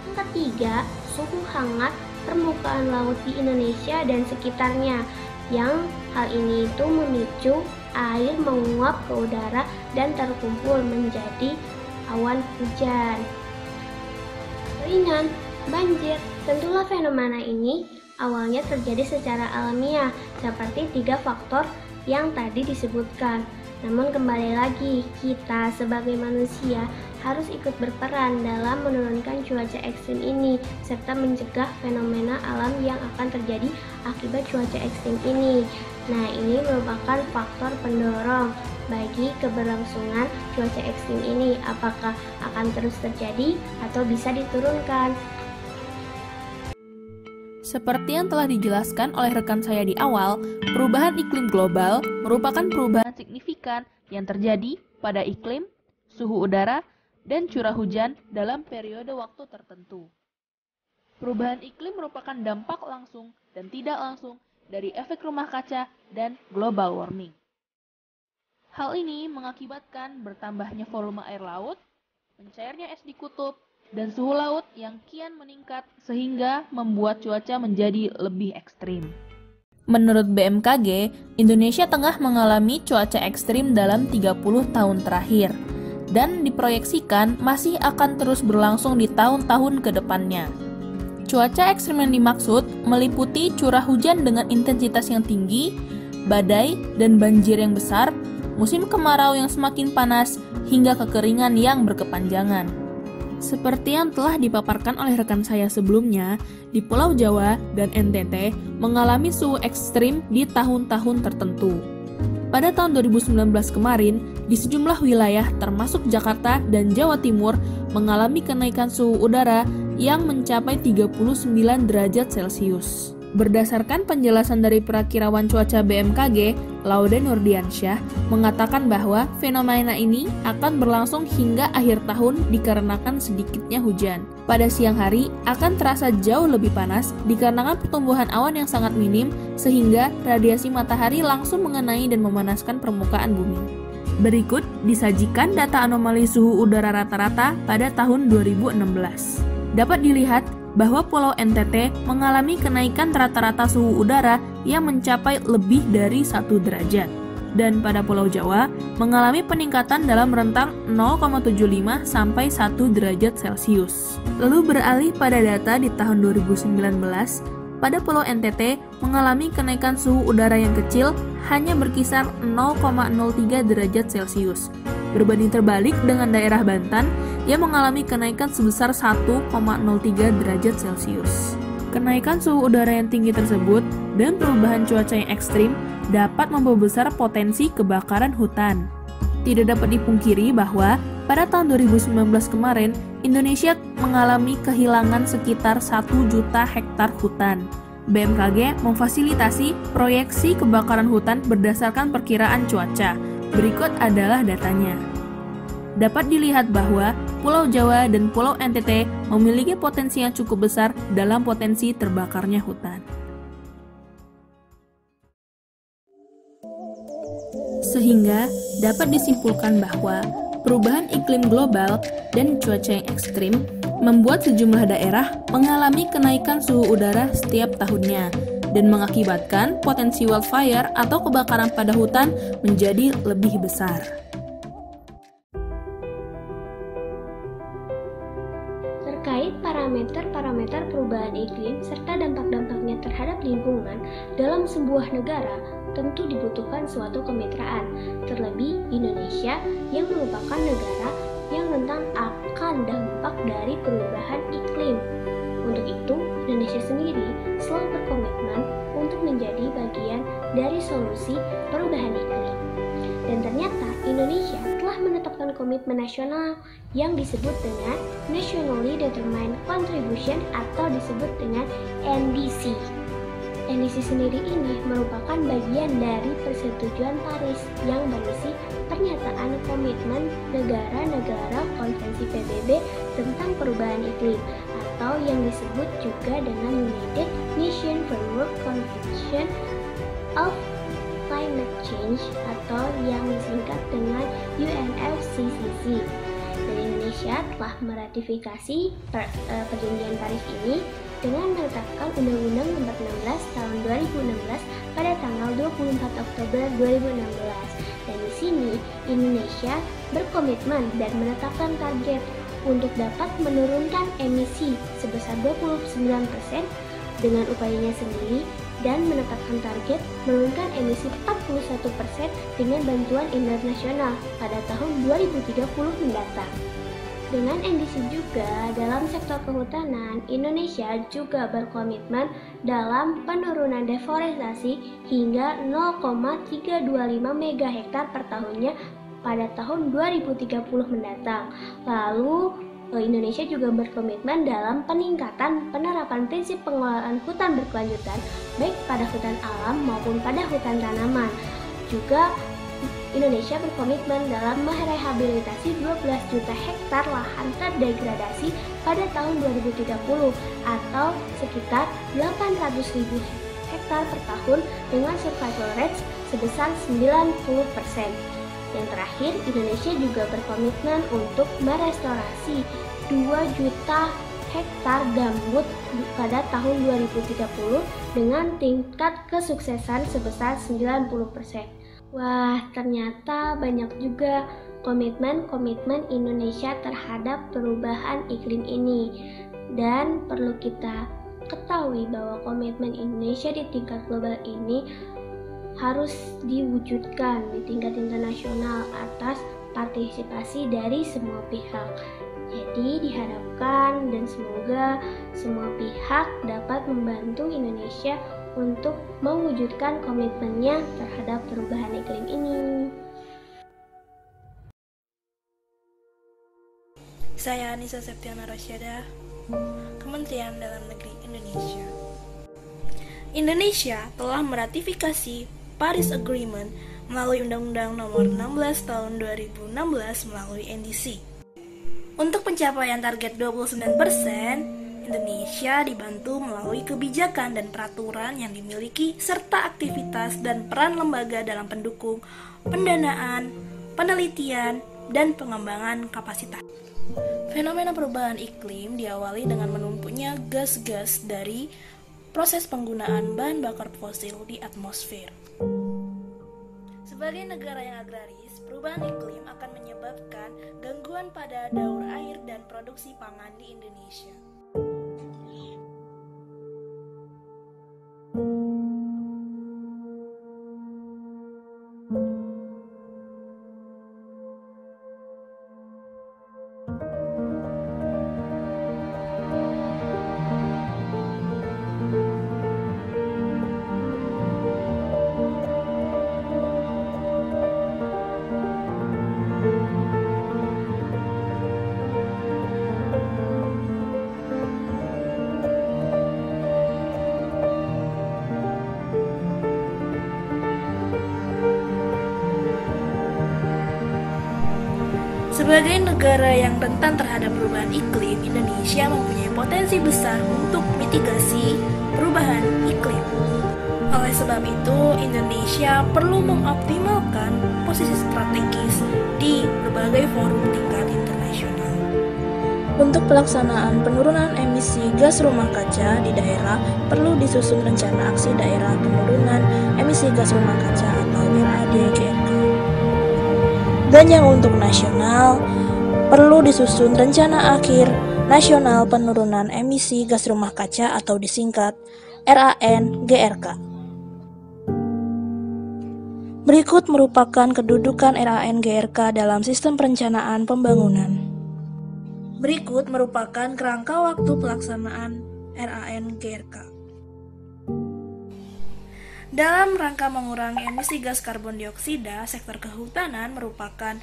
Yang ketiga, suhu hangat permukaan laut di Indonesia dan sekitarnya, yang hal ini itu memicu air menguap ke udara dan terkumpul menjadi awan hujan. Keringan, banjir, tentulah fenomena ini awalnya terjadi secara alamiah seperti 3 faktor yang tadi disebutkan. Namun kembali lagi, kita sebagai manusia harus ikut berperan dalam menurunkan cuaca ekstrim ini serta mencegah fenomena alam yang akan terjadi akibat cuaca ekstrim ini. Nah, ini merupakan faktor pendorong bagi keberlangsungan cuaca ekstrim ini, apakah akan terus terjadi atau bisa diturunkan. Seperti yang telah dijelaskan oleh rekan saya di awal, perubahan iklim global merupakan perubahan signifikan yang terjadi pada iklim, suhu udara, dan curah hujan dalam periode waktu tertentu. Perubahan iklim merupakan dampak langsung dan tidak langsung dari efek rumah kaca dan global warming. Hal ini mengakibatkan bertambahnya volume air laut, mencairnya es di kutub, dan suhu laut yang kian meningkat sehingga membuat cuaca menjadi lebih ekstrim. Menurut BMKG, Indonesia tengah mengalami cuaca ekstrim dalam 30 tahun terakhir dan diproyeksikan masih akan terus berlangsung di tahun-tahun ke depannya. Cuaca ekstrim yang dimaksud meliputi curah hujan dengan intensitas yang tinggi, badai dan banjir yang besar, musim kemarau yang semakin panas, hingga kekeringan yang berkepanjangan. Seperti yang telah dipaparkan oleh rekan saya sebelumnya, di Pulau Jawa dan NTT mengalami suhu ekstrim di tahun-tahun tertentu. Pada tahun 2019 kemarin, di sejumlah wilayah termasuk Jakarta dan Jawa Timur mengalami kenaikan suhu udara yang mencapai 39 derajat Celcius. Berdasarkan penjelasan dari perakirawan cuaca BMKG, Laude Nurdiansyah, mengatakan bahwa fenomena ini akan berlangsung hingga akhir tahun dikarenakan sedikitnya hujan. Pada siang hari akan terasa jauh lebih panas dikarenakan pertumbuhan awan yang sangat minim sehingga radiasi matahari langsung mengenai dan memanaskan permukaan bumi. Berikut disajikan data anomali suhu udara rata-rata pada tahun 2016. Dapat dilihat bahwa Pulau NTT mengalami kenaikan rata-rata suhu udara yang mencapai lebih dari 1 derajat. Dan pada Pulau Jawa mengalami peningkatan dalam rentang 0,75 sampai 1 derajat Celcius. Lalu beralih pada data di tahun 2019, pada Pulau NTT mengalami kenaikan suhu udara yang kecil hanya berkisar 0,03 derajat Celcius. Berbanding terbalik dengan daerah Banten yang mengalami kenaikan sebesar 1,03 derajat Celcius. Kenaikan suhu udara yang tinggi tersebut dan perubahan cuaca yang ekstrim dapat memperbesar potensi kebakaran hutan. Tidak dapat dipungkiri bahwa pada tahun 2019 kemarin, Indonesia mengalami kehilangan sekitar 1 juta hektar hutan. BMKG memfasilitasi proyeksi kebakaran hutan berdasarkan perkiraan cuaca. Berikut adalah datanya. Dapat dilihat bahwa Pulau Jawa dan Pulau NTT memiliki potensi yang cukup besar dalam potensi terbakarnya hutan. Sehingga dapat disimpulkan bahwa perubahan iklim global dan cuaca yang ekstrim membuat sejumlah daerah mengalami kenaikan suhu udara setiap tahunnya dan mengakibatkan potensi wildfire atau kebakaran pada hutan menjadi lebih besar. Terkait parameter-parameter perubahan iklim serta dampak-dampaknya terhadap lingkungan dalam sebuah negara, tentu dibutuhkan suatu kemitraan, terlebih Indonesia yang merupakan negara yang rentan akan dampak dari perubahan iklim. Untuk itu, Indonesia sendiri selalu berkomitmen untuk menjadi bagian dari solusi perubahan iklim. Dan ternyata Indonesia telah menetapkan komitmen nasional yang disebut dengan Nationally Determined Contribution atau disebut dengan NDC. NDC sendiri ini merupakan bagian dari Persetujuan Paris yang berisi pernyataan komitmen negara-negara Konvensi PBB tentang perubahan iklim atau yang disebut juga dengan United Nations Framework Convention of Climate Change atau yang disingkat dengan UNFCCC. Dan Indonesia telah meratifikasi perjanjian Paris ini dengan menetapkan Undang-Undang Nomor 16 Tahun 2016 pada tanggal 24 Oktober 2016. Dan di sini Indonesia berkomitmen dan menetapkan target untuk dapat menurunkan emisi sebesar 29% dengan upayanya sendiri dan menetapkan target menurunkan emisi 41% dengan bantuan internasional pada tahun 2030 mendatang. Dengan NDC juga, dalam sektor kehutanan, Indonesia juga berkomitmen dalam penurunan deforestasi hingga 0,325 megahektar per tahunnya pada tahun 2030 mendatang. Lalu, Indonesia juga berkomitmen dalam peningkatan penerapan prinsip pengelolaan hutan berkelanjutan, baik pada hutan alam maupun pada hutan tanaman. Juga, Indonesia berkomitmen dalam merehabilitasi 12 juta hektar lahan terdegradasi pada tahun 2030 atau sekitar 800.000 hektar per tahun dengan survival rates sebesar 90%. Yang terakhir, Indonesia juga berkomitmen untuk merestorasi 2 juta hektar gambut pada tahun 2030 dengan tingkat kesuksesan sebesar 90%. Wah, ternyata banyak juga komitmen-komitmen Indonesia terhadap perubahan iklim ini. Dan perlu kita ketahui bahwa komitmen Indonesia di tingkat global ini harus diwujudkan di tingkat internasional atas partisipasi dari semua pihak. Jadi diharapkan dan semoga semua pihak dapat membantu Indonesia untuk mewujudkan komitmennya terhadap perubahan iklim ini. Saya Anissa Septiana Rasyada, Kementerian Dalam Negeri Indonesia. Indonesia telah meratifikasi Paris Agreement melalui Undang-Undang Nomor 16 Tahun 2016 melalui NDC. Untuk pencapaian target 29%, Indonesia dibantu melalui kebijakan dan peraturan yang dimiliki serta aktivitas dan peran lembaga dalam pendukung pendanaan, penelitian, dan pengembangan kapasitas. Fenomena perubahan iklim diawali dengan menumpuknya gas-gas dari proses penggunaan bahan bakar fosil di atmosfer. Sebagai negara yang agraris, perubahan iklim akan menyebabkan gangguan pada daur air dan produksi pangan di Indonesia. Sebagai negara yang rentan terhadap perubahan iklim, Indonesia mempunyai potensi besar untuk mitigasi perubahan iklim. Oleh sebab itu, Indonesia perlu mengoptimalkan posisi strategis di berbagai forum tingkat internasional. Untuk pelaksanaan penurunan emisi gas rumah kaca di daerah, perlu disusun rencana aksi daerah penurunan emisi gas rumah kaca atau RADGRK. Dan yang untuk nasional, perlu disusun rencana akhir nasional penurunan emisi gas rumah kaca atau disingkat RANGRK. Berikut merupakan kedudukan RANGRK dalam sistem perencanaan pembangunan. Berikut merupakan kerangka waktu pelaksanaan RANGRK. Dalam rangka mengurangi emisi gas karbon dioksida, sektor kehutanan merupakan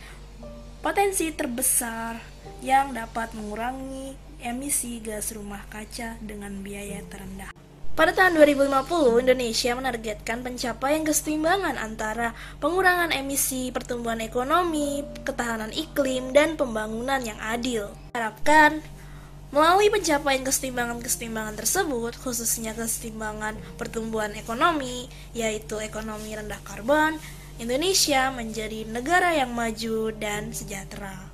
potensi terbesar yang dapat mengurangi emisi gas rumah kaca dengan biaya terendah. Pada tahun 2050, Indonesia menargetkan pencapaian keseimbangan antara pengurangan emisi, pertumbuhan ekonomi, ketahanan iklim, dan pembangunan yang adil. Diharapkan melalui pencapaian keseimbangan-keseimbangan tersebut, khususnya keseimbangan pertumbuhan ekonomi, yaitu ekonomi rendah karbon, Indonesia menjadi negara yang maju dan sejahtera.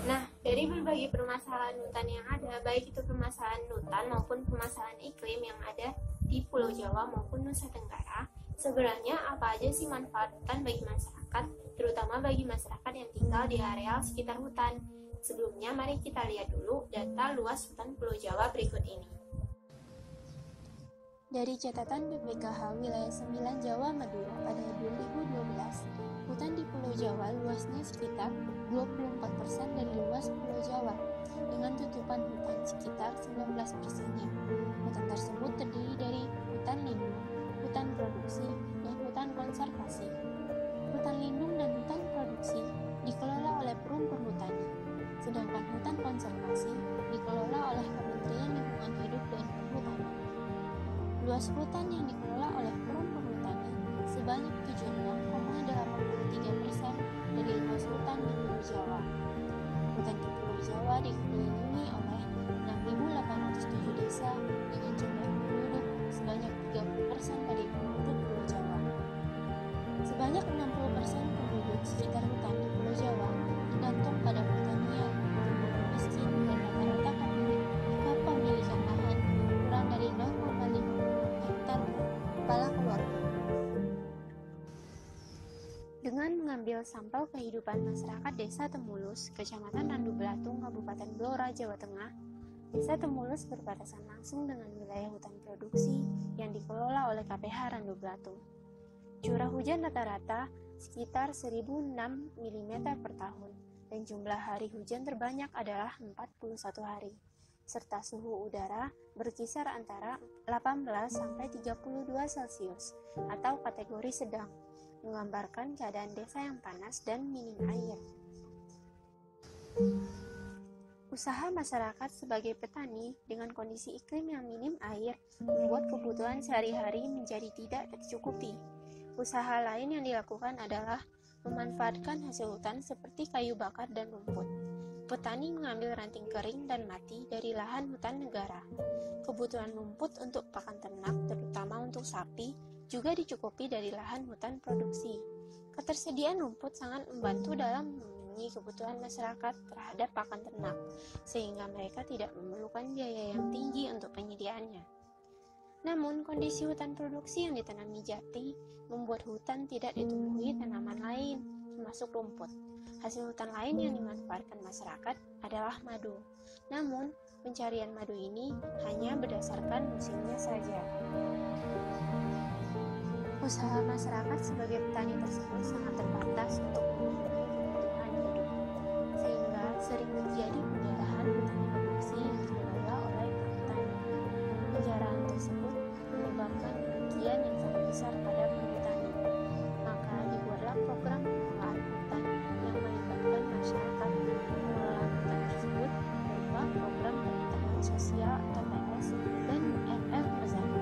Nah, dari berbagai permasalahan hutan yang ada, baik itu permasalahan hutan maupun permasalahan iklim yang ada di Pulau Jawa maupun Nusa Tenggara, sebenarnya apa aja sih manfaat hutan bagi masyarakat, terutama bagi masyarakat yang tinggal di areal sekitar hutan? Sebelumnya, mari kita lihat dulu data luas hutan Pulau Jawa berikut ini. Dari catatan BPKH Wilayah 9 Jawa Madura pada 2012, hutan di Pulau Jawa luasnya sekitar 24% dari luas Pulau Jawa, dengan tutupan hutan sekitar 19%-nya. Hutan tersebut terdiri dari hutan lindung, hutan produksi, dan hutan konservasi. Hutan lindung dan hutan produksi dikelola oleh Perum Perhutani, sedangkan hutan konservasi dikelola oleh Kementerian Lingkungan Hidup dan Kehutanan. Luas hutan yang dikelola oleh Perum Perhutani sebanyak 76,83% dari luas hutan di Pulau Jawa. Hutan di Pulau Jawa dikelilingi oleh 6.807 desa dengan jumlah penduduk sebanyak 30% dari penduduk Pulau Jawa. Sebanyak 60% penduduk sekitar hutan di Pulau Jawa tergantung pada pertanian, penduduk miskin, dan rata-rata kepemilikan lahan kurang dari 0,5 hektar per kepala keluarga. Dengan mengambil sampel kehidupan masyarakat Desa Temulus, Kecamatan Randu Belatung, Kabupaten Blora, Jawa Tengah, Desa Temulus berbatasan langsung dengan wilayah hutan produksi yang dikelola oleh KPH Randu Belatung. Curah hujan rata-rata sekitar 1006 mm per tahun, dan jumlah hari hujan terbanyak adalah 41 hari, serta suhu udara berkisar antara 18-32 Celcius atau kategori sedang, menggambarkan keadaan desa yang panas dan minim air. Usaha masyarakat sebagai petani dengan kondisi iklim yang minim air membuat kebutuhan sehari-hari menjadi tidak tercukupi. Usaha lain yang dilakukan adalah memanfaatkan hasil hutan seperti kayu bakar dan rumput. Petani mengambil ranting kering dan mati dari lahan hutan negara. Kebutuhan rumput untuk pakan ternak, terutama untuk sapi, juga dicukupi dari lahan hutan produksi. Ketersediaan rumput sangat membantu dalam memenuhi kebutuhan masyarakat terhadap pakan ternak, sehingga mereka tidak memerlukan biaya yang tinggi untuk penyediaannya. Namun, kondisi hutan produksi yang ditanami jati membuat hutan tidak ditumbuhi tanaman lain, termasuk rumput. Hasil hutan lain yang dimanfaatkan masyarakat adalah madu. Namun, pencarian madu ini hanya berdasarkan musimnya saja. Usaha masyarakat sebagai petani tersebut sangat terbatas untuk memenuhi kebutuhan hidup, sehingga sering terjadi penjarahan hutan produksi yang dikelola oleh petani. Penjarahan tersebut menyebabkan kerugian yang sangat besar pada petani. Maka dibuatlah program pengelolaan hutan yang melibatkan masyarakat. Pengelolaan hutan tersebut berupa program perhutanan sosial atau PS dan MR Mozaik.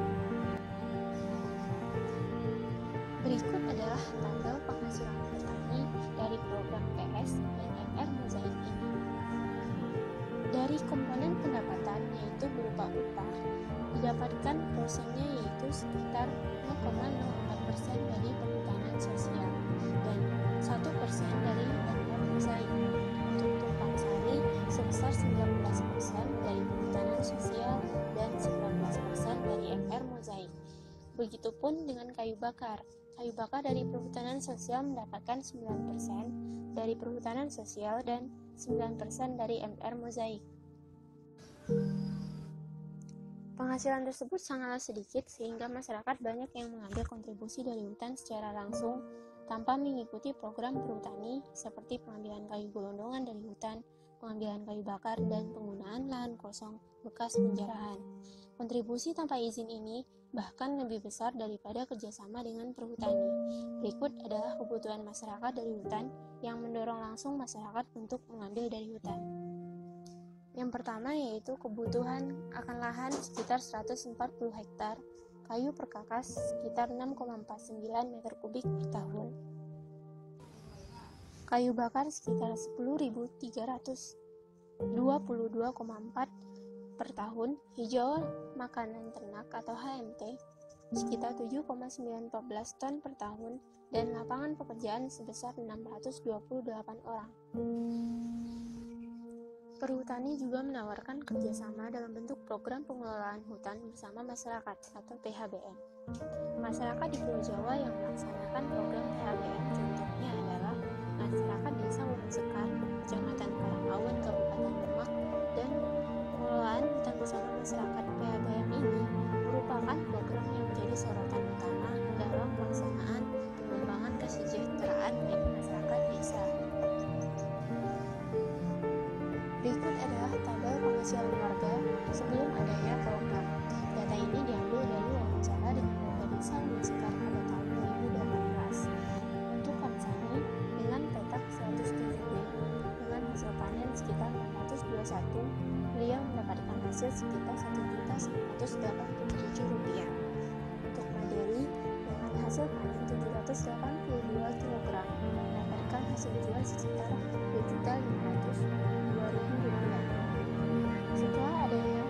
Berikut adalah tabel penghasilan petani dari program PS dan MR Mozaik ini. Dari komponen pendapatan, yaitu berupa upah, didapatkan porsinya yaitu sekitar 0,04% dari perhutanan sosial dan 1% dari MR Mozaik. Untuk tumpang sari sebesar 19% dari perhutanan sosial dan 19% dari MR Mozaik. Begitupun dengan kayu bakar. Kayu bakar dari perhutanan sosial mendapatkan 9% dari perhutanan sosial dan 9% dari MR Mozaik. Penghasilan tersebut sangatlah sedikit sehingga masyarakat banyak yang mengambil kontribusi dari hutan secara langsung tanpa mengikuti program perhutani seperti pengambilan kayu gelondongan dari hutan, pengambilan kayu bakar, dan penggunaan lahan kosong bekas penjarahan. Kontribusi tanpa izin ini bahkan lebih besar daripada kerjasama dengan perhutani. Berikut adalah kebutuhan masyarakat dari hutan yang mendorong langsung masyarakat untuk mengambil dari hutan. Yang pertama yaitu kebutuhan akan lahan sekitar 140 hektar, kayu perkakas sekitar 6,49 meter kubik per tahun, kayu bakar sekitar 10.322,4 per tahun, hijau makanan ternak atau HMT sekitar 7,914 ton per tahun, dan lapangan pekerjaan sebesar 628 orang. Perhutani juga menawarkan kerjasama dalam bentuk program pengelolaan hutan bersama masyarakat atau PHBM. Masyarakat di Pulau Jawa yang melaksanakan program PHBM contohnya adalah masyarakat Desa Wurun Sekar, Kecamatan Karangawan, Kabupaten Demak, dan pengelolaan hutan bersama masyarakat PHBM ini merupakan program yang menjadi sorotan utama dalam pelaksanaan pengembangan kesejahteraan bagi masyarakat desa. Berikut adalah tabel penghasilan warga sebelum adanya program. Data ini diambil dari wawancara dengan warga desa Wurun Sekar pada tahun 2018. Untuk Kamsani dengan petak 107 dengan hasil panen sekitar 421, beliau mendapatkan hasil sekitar Rp1.987. Untuk Madeli dengan hasil panen 782 kg mendapatkan hasil jual sekitar Rp2.502.000. Setelah adanya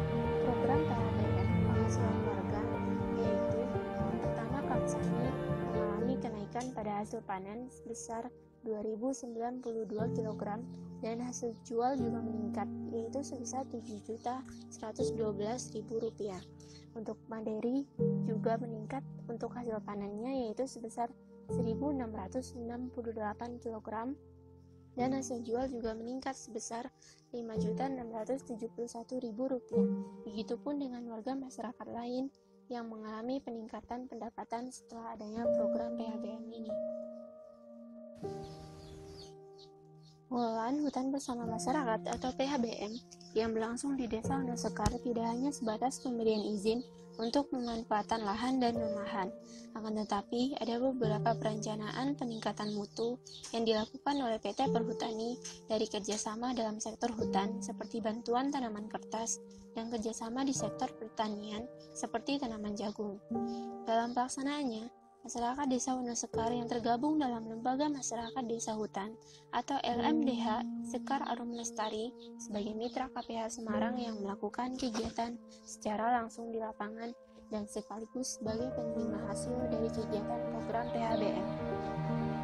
program PHBM penghasilan warga, yaitu yang pertama Kamsani mengalami kenaikan pada hasil panen sebesar 2.092 kg dan hasil jual juga meningkat, yaitu sebesar Rp7.112.000. Untuk Mandiri juga meningkat untuk hasil panennya, yaitu sebesar 1.668 kg dan hasil jual juga meningkat sebesar Rp5.671.000. Begitupun dengan warga masyarakat lain yang mengalami peningkatan pendapatan setelah adanya program PHBM ini. Pengelolaan hutan bersama masyarakat atau PHBM yang berlangsung di Desa Wonosekar tidak hanya sebatas pemberian izin untuk pemanfaatan lahan dan memahan, akan tetapi ada beberapa perencanaan peningkatan mutu yang dilakukan oleh PT Perhutani dari kerjasama dalam sektor hutan seperti bantuan tanaman kertas dan kerjasama di sektor pertanian seperti tanaman jagung. Dalam pelaksanaannya, masyarakat Desa Wonosekar yang tergabung dalam Lembaga Masyarakat Desa Hutan atau LMDH Sekar Arum Lestari sebagai mitra KPH Semarang yang melakukan kegiatan secara langsung di lapangan dan sekaligus sebagai penerima hasil dari kegiatan program PHBM.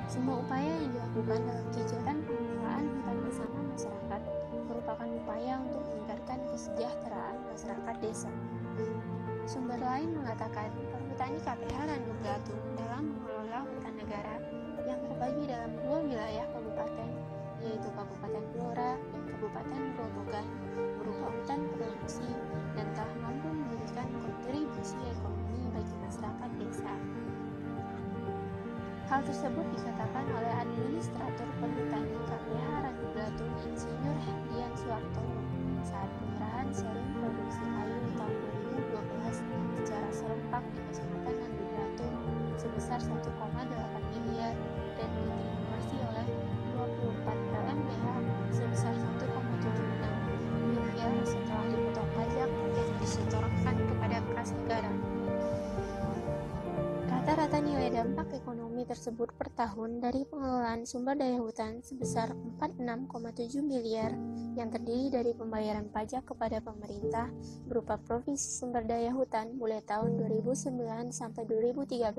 Semua upaya yang dilakukan dalam kegiatan pengelolaan hutan bersama masyarakat merupakan upaya untuk meningkatkan kesejahteraan masyarakat desa. Sumber lain mengatakan Perhutani KPH Landung Belatung dalam mengelola hutan negara yang terbagi dalam 2 wilayah kabupaten, yaitu Kabupaten Blora dan Kabupaten Grobogan, berupa hutan produksi dan telah mampu memberikan kontribusi ekonomi bagi masyarakat desa. Hal tersebut dikatakan oleh Administrator Perhutani KPH Landung Belatung Insinyur Hendian Suartono saat penyerahan sharing produksi kayu tahun 2012 secara serempak di Kecamatan Landung Belatung sebesar 1,8 miliar dan diterima oleh 24 LMDH sebesar 1,76 miliar setelah dipotong pajak yang disetorkan kepada kas negara. Rata-rata nilai dampak ekonomi tersebut per tahun dari pengelolaan sumber daya hutan sebesar 46,7 miliar yang terdiri dari pembayaran pajak kepada pemerintah berupa provisi sumber daya hutan mulai tahun 2009 sampai 2013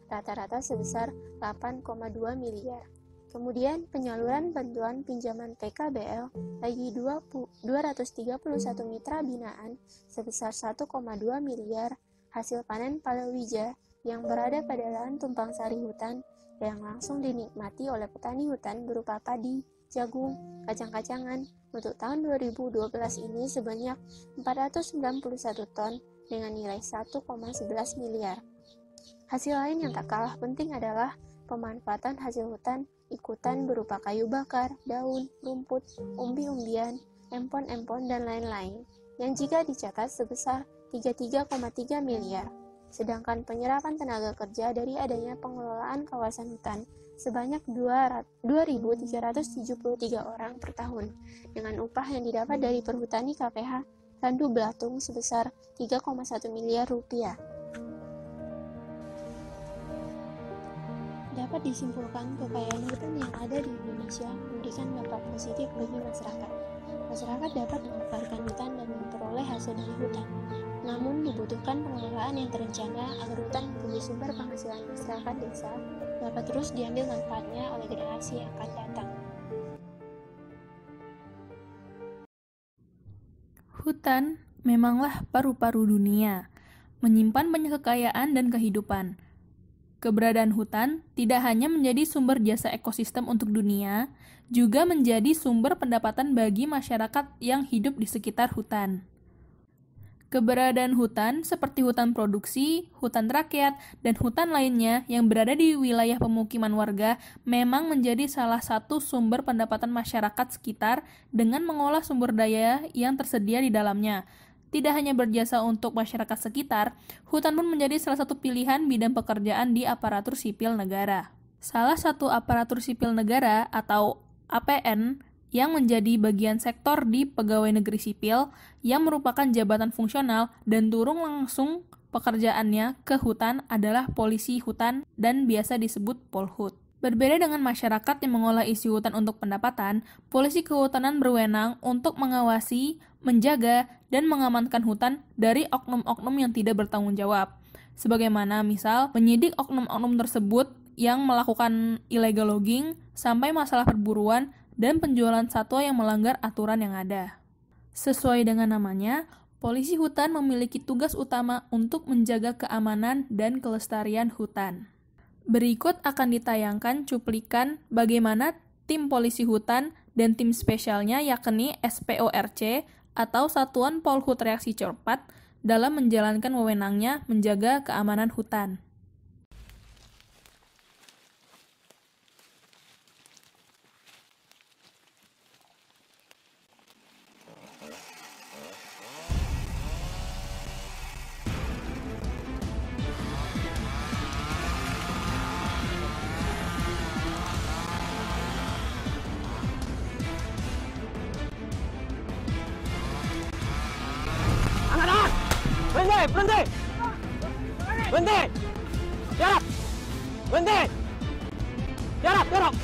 rata-rata sebesar 8,2 miliar. Kemudian penyaluran bantuan pinjaman PKBL bagi 231 mitra binaan sebesar 1,2 miliar hasil panen palawija yang berada pada lahan tumpang sari hutan yang langsung dinikmati oleh petani hutan berupa padi, jagung, kacang-kacangan untuk tahun 2012 ini sebanyak 491 ton dengan nilai 1,11 miliar. Hasil lain yang tak kalah penting adalah pemanfaatan hasil hutan ikutan berupa kayu bakar, daun, rumput, umbi-umbian, empon-empon, dan lain-lain yang jika dicatat sebesar 33,3 miliar. Sedangkan penyerapan tenaga kerja dari adanya pengelolaan kawasan hutan sebanyak 2.373 orang per tahun dengan upah yang didapat dari Perhutani KPH Landung Belatung sebesar 3,1 miliar rupiah. Dapat disimpulkan kekayaan hutan yang ada di Indonesia memberikan dampak positif bagi masyarakat. Masyarakat dapat memanfaatkan hutan dan memperoleh hasil dari hutan. Namun dibutuhkan pengelolaan yang terencana agar hutan menjadi sumber penghasilan masyarakat desa dapat terus diambil manfaatnya oleh generasi yang akan datang. Hutan memanglah paru-paru dunia, menyimpan banyak kekayaan dan kehidupan. Keberadaan hutan tidak hanya menjadi sumber jasa ekosistem untuk dunia, juga menjadi sumber pendapatan bagi masyarakat yang hidup di sekitar hutan. Keberadaan hutan seperti hutan produksi, hutan rakyat, dan hutan lainnya yang berada di wilayah pemukiman warga memang menjadi salah satu sumber pendapatan masyarakat sekitar dengan mengolah sumber daya yang tersedia di dalamnya. Tidak hanya berjasa untuk masyarakat sekitar, hutan pun menjadi salah satu pilihan bidang pekerjaan di aparatur sipil negara. Salah satu aparatur sipil negara atau APN yang menjadi bagian sektor di pegawai negeri sipil yang merupakan jabatan fungsional dan turun langsung pekerjaannya ke hutan adalah polisi hutan dan biasa disebut Polhut. Berbeda dengan masyarakat yang mengolah isi hutan untuk pendapatan, polisi kehutanan berwenang untuk mengawasi, menjaga, dan mengamankan hutan dari oknum-oknum yang tidak bertanggung jawab. Sebagaimana misal, menyidik oknum-oknum tersebut yang melakukan illegal logging sampai masalah perburuan dan penjualan satwa yang melanggar aturan yang ada. Sesuai dengan namanya, polisi hutan memiliki tugas utama untuk menjaga keamanan dan kelestarian hutan. Berikut akan ditayangkan cuplikan bagaimana tim polisi hutan dan tim spesialnya yakni SPORC atau Satuan Polhut Reaksi Cepat dalam menjalankan wewenangnya menjaga keamanan hutan. Berhenti! Berhenti! Jarak! Berhenti! Jarak!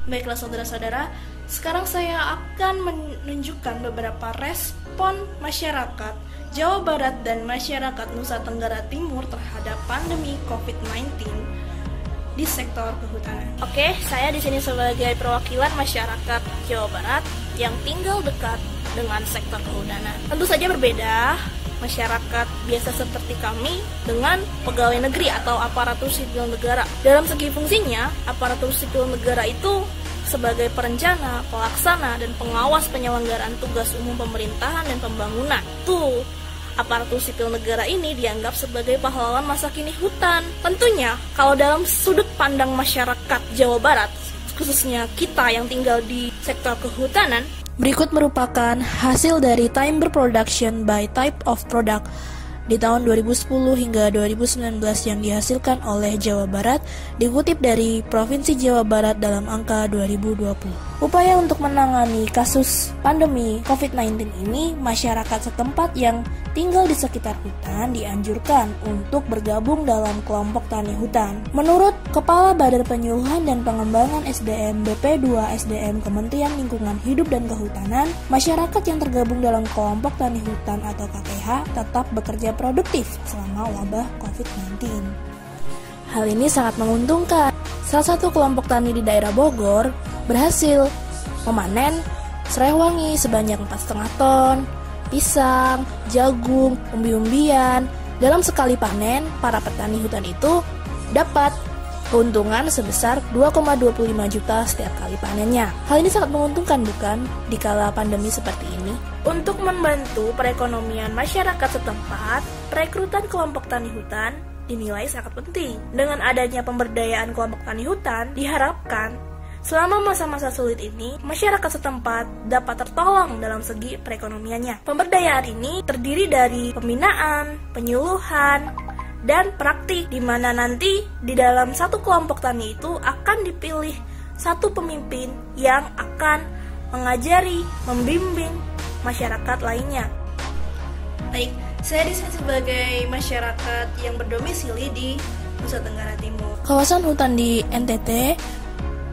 Baiklah saudara-saudara, sekarang saya akan menunjukkan beberapa respon masyarakat Jawa Barat dan masyarakat Nusa Tenggara Timur terhadap pandemi COVID-19 di sektor kehutanan. Oke, saya di sini sebagai perwakilan masyarakat Jawa Barat yang tinggal dekat dengan sektor kehutanan. Tentu saja berbeda masyarakat biasa seperti kami dengan pegawai negeri atau aparatur sipil negara. Dalam segi fungsinya, aparatur sipil negara itu sebagai perencana, pelaksana, dan pengawas penyelenggaraan tugas umum pemerintahan dan pembangunan. Tuh, aparatur sipil negara ini dianggap sebagai pahlawan masa kini hutan. Tentunya, kalau dalam sudut pandang masyarakat Jawa Barat, khususnya kita yang tinggal di sektor kehutanan, berikut merupakan hasil dari Timber Production by Type of Product di tahun 2010 hingga 2019 yang dihasilkan oleh Jawa Barat, dikutip dari Provinsi Jawa Barat dalam angka 2020. Upaya untuk menangani kasus pandemi COVID-19 ini, masyarakat setempat yang tinggal di sekitar hutan dianjurkan untuk bergabung dalam kelompok tani hutan. Menurut Kepala Badan Penyuluhan dan Pengembangan SDM BP2 SDM Kementerian Lingkungan Hidup dan Kehutanan, masyarakat yang tergabung dalam kelompok tani hutan atau KTH tetap bekerja produktif selama wabah COVID-19. Hal ini sangat menguntungkan. Salah satu kelompok tani di daerah Bogor berhasil memanen serai wangi sebanyak 4,5 ton, pisang, jagung, umbi-umbian. Dalam sekali panen, para petani hutan itu dapat keuntungan sebesar 2,25 juta setiap kali panennya. Hal ini sangat menguntungkan, bukan, di kala pandemi seperti ini? Untuk membantu perekonomian masyarakat setempat, perekrutan kelompok tani hutan dinilai sangat penting. Dengan adanya pemberdayaan kelompok tani hutan, diharapkan selama masa-masa sulit ini, masyarakat setempat dapat tertolong dalam segi perekonomiannya. Pemberdayaan ini terdiri dari pembinaan, penyuluhan, dan praktik, di mana nanti di dalam satu kelompok tani itu akan dipilih satu pemimpin yang akan mengajari, membimbing masyarakat lainnya. Baik, saya di sini sebagai masyarakat yang berdomisili di Nusa Tenggara Timur. Kawasan hutan di NTT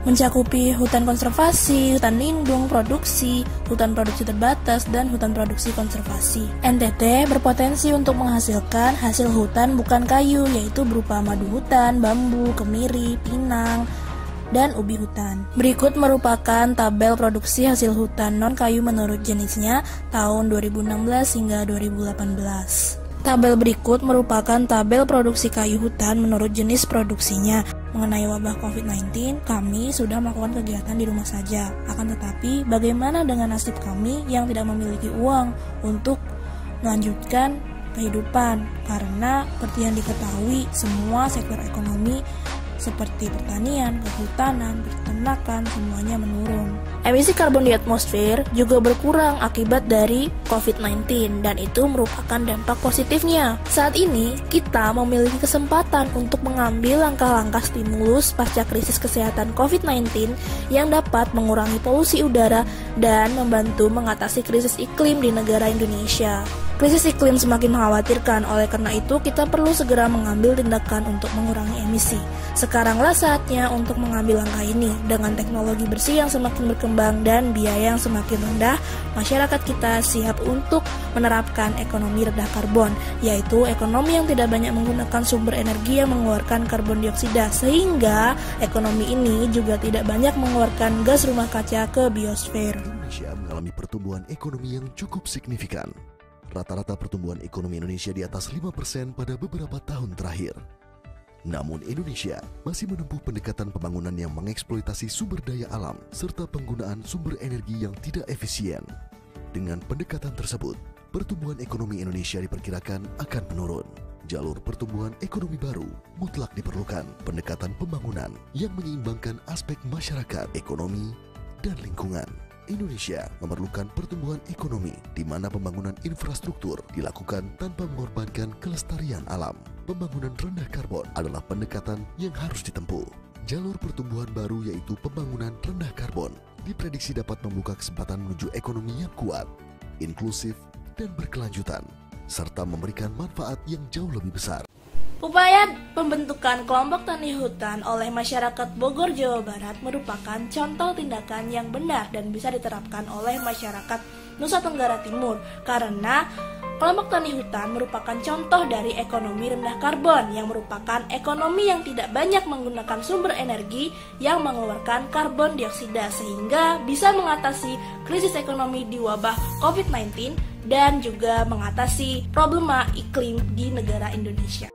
mencakupi hutan konservasi, hutan lindung, produksi, hutan produksi terbatas, dan hutan produksi konservasi. NTT berpotensi untuk menghasilkan hasil hutan bukan kayu, yaitu berupa madu hutan, bambu, kemiri, pinang, dan ubi hutan. Berikut merupakan tabel produksi hasil hutan non-kayu menurut jenisnya tahun 2016 hingga 2018. Tabel berikut merupakan tabel produksi kayu hutan menurut jenis produksinya. Mengenai wabah COVID-19, kami sudah melakukan kegiatan di rumah saja. Akan tetapi, bagaimana dengan nasib kami yang tidak memiliki uang untuk melanjutkan kehidupan? Karena seperti yang diketahui, semua sektor ekonomi seperti pertanian, kehutanan, peternakan, semuanya menurun. Emisi karbon di atmosfer juga berkurang akibat dari COVID-19 dan itu merupakan dampak positifnya. Saat ini, kita memiliki kesempatan untuk mengambil langkah-langkah stimulus pasca krisis kesehatan COVID-19 yang dapat mengurangi polusi udara dan membantu mengatasi krisis iklim di negara Indonesia. Krisis iklim semakin mengkhawatirkan, oleh karena itu kita perlu segera mengambil tindakan untuk mengurangi emisi. Sekaranglah saatnya untuk mengambil langkah ini. Dengan teknologi bersih yang semakin berkembang dan biaya yang semakin rendah, masyarakat kita siap untuk menerapkan ekonomi rendah karbon, yaitu ekonomi yang tidak banyak menggunakan sumber energi yang mengeluarkan karbon dioksida, sehingga ekonomi ini juga tidak banyak mengeluarkan gas rumah kaca ke biosfer. Indonesia mengalami pertumbuhan ekonomi yang cukup signifikan. Rata-rata pertumbuhan ekonomi Indonesia di atas 5% pada beberapa tahun terakhir. Namun Indonesia masih menempuh pendekatan pembangunan yang mengeksploitasi sumber daya alam serta penggunaan sumber energi yang tidak efisien. Dengan pendekatan tersebut, pertumbuhan ekonomi Indonesia diperkirakan akan menurun. Jalur pertumbuhan ekonomi baru mutlak diperlukan pendekatan pembangunan yang menyeimbangkan aspek masyarakat, ekonomi, dan lingkungan. Indonesia memerlukan pertumbuhan ekonomi di mana pembangunan infrastruktur dilakukan tanpa mengorbankan kelestarian alam. Pembangunan rendah karbon adalah pendekatan yang harus ditempuh. Jalur pertumbuhan baru yaitu pembangunan rendah karbon diprediksi dapat membuka kesempatan menuju ekonomi yang kuat, inklusif, dan berkelanjutan, serta memberikan manfaat yang jauh lebih besar. Upaya pembentukan kelompok tani hutan oleh masyarakat Bogor, Jawa Barat merupakan contoh tindakan yang benar dan bisa diterapkan oleh masyarakat Nusa Tenggara Timur karena kelompok tani hutan merupakan contoh dari ekonomi rendah karbon yang merupakan ekonomi yang tidak banyak menggunakan sumber energi yang mengeluarkan karbon dioksida sehingga bisa mengatasi krisis ekonomi di wabah COVID-19 dan juga mengatasi problema iklim di negara Indonesia.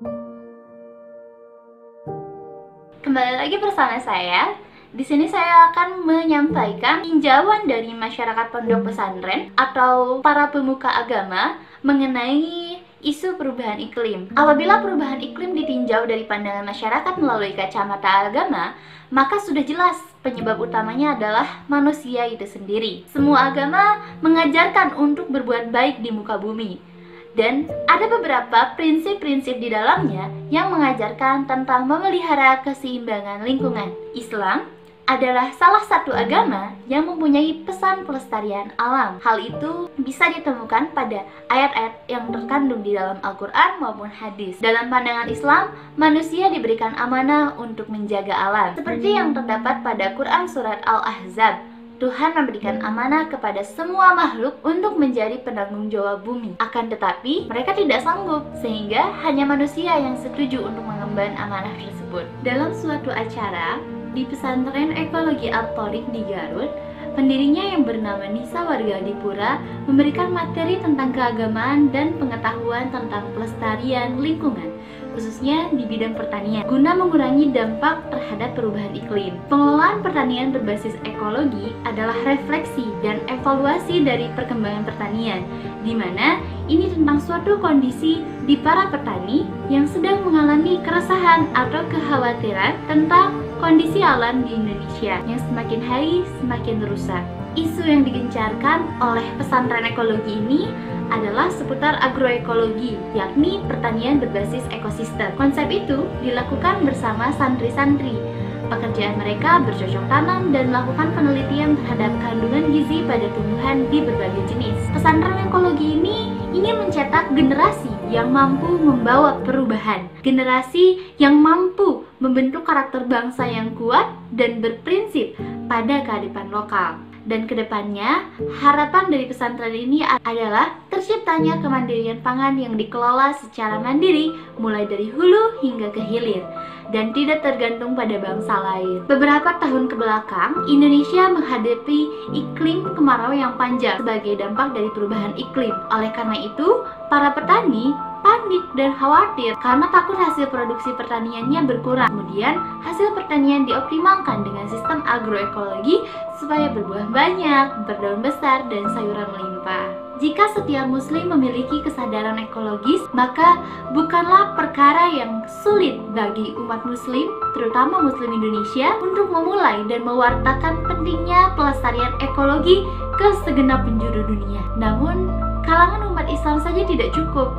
Kembali lagi bersama saya. Di sini saya akan menyampaikan tinjauan dari masyarakat pondok pesantren atau para pemuka agama mengenai isu perubahan iklim. Apabila perubahan iklim ditinjau dari pandangan masyarakat melalui kacamata agama, maka sudah jelas penyebab utamanya adalah manusia itu sendiri. Semua agama mengajarkan untuk berbuat baik di muka bumi. Dan ada beberapa prinsip-prinsip di dalamnya yang mengajarkan tentang memelihara keseimbangan lingkungan. Islam adalah salah satu agama yang mempunyai pesan pelestarian alam. Hal itu bisa ditemukan pada ayat-ayat yang terkandung di dalam Al-Quran maupun hadis. Dalam pandangan Islam, manusia diberikan amanah untuk menjaga alam. Seperti yang terdapat pada Quran Surat Al-Ahzab, Tuhan memberikan amanah kepada semua makhluk untuk menjadi penanggung jawab bumi. Akan tetapi, mereka tidak sanggup, sehingga hanya manusia yang setuju untuk mengemban amanah tersebut. Dalam suatu acara di pesantren ekologi Al-Thoriq di Garut, pendirinya yang bernama Nisa Wargadipura memberikan materi tentang keagamaan dan pengetahuan tentang pelestarian lingkungan, khususnya di bidang pertanian, guna mengurangi dampak terhadap perubahan iklim. Pengelolaan pertanian berbasis ekologi adalah refleksi dan evaluasi dari perkembangan pertanian, di mana ini tentang suatu kondisi di para petani yang sedang mengalami keresahan atau kekhawatiran tentang kondisi alam di Indonesia yang semakin hari semakin rusak. Isu yang digencarkan oleh pesantren ekologi ini adalah seputar agroekologi, yakni pertanian berbasis ekosistem. Konsep itu dilakukan bersama santri-santri. Pekerjaan mereka bercocok tanam dan melakukan penelitian terhadap kandungan gizi pada tumbuhan di berbagai jenis. Pesantren ekologi ini ingin mencetak generasi yang mampu membawa perubahan, generasi yang mampu membentuk karakter bangsa yang kuat dan berprinsip pada kearifan lokal. Dan kedepannya, harapan dari pesantren ini adalah terciptanya kemandirian pangan yang dikelola secara mandiri mulai dari hulu hingga ke hilir dan tidak tergantung pada bangsa lain. Beberapa tahun kebelakang, Indonesia menghadapi iklim kemarau yang panjang sebagai dampak dari perubahan iklim. Oleh karena itu, para petani panik dan khawatir karena takut hasil produksi pertaniannya berkurang. Kemudian, hasil pertanian dioptimalkan dengan sistem agroekologi supaya berbuah banyak, berdaun besar, dan sayuran melimpah. Jika setiap muslim memiliki kesadaran ekologis, maka bukanlah perkara yang sulit bagi umat muslim, terutama muslim Indonesia, untuk memulai dan mewartakan pentingnya pelestarian ekologi ke segenap penjuru dunia. Namun, kalangan umat Islam saja tidak cukup.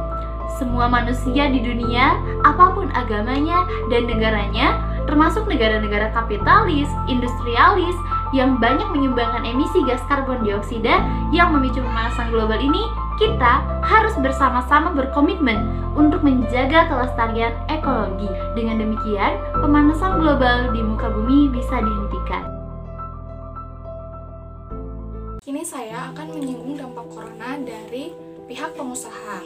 Semua manusia di dunia, apapun agamanya dan negaranya, termasuk negara-negara kapitalis, industrialis, yang banyak menyumbangkan emisi gas karbon dioksida yang memicu pemanasan global ini, kita harus bersama-sama berkomitmen untuk menjaga kelestarian ekologi. Dengan demikian, pemanasan global di muka bumi bisa dihentikan. Kini saya akan menyinggung dampak corona dari pihak pengusaha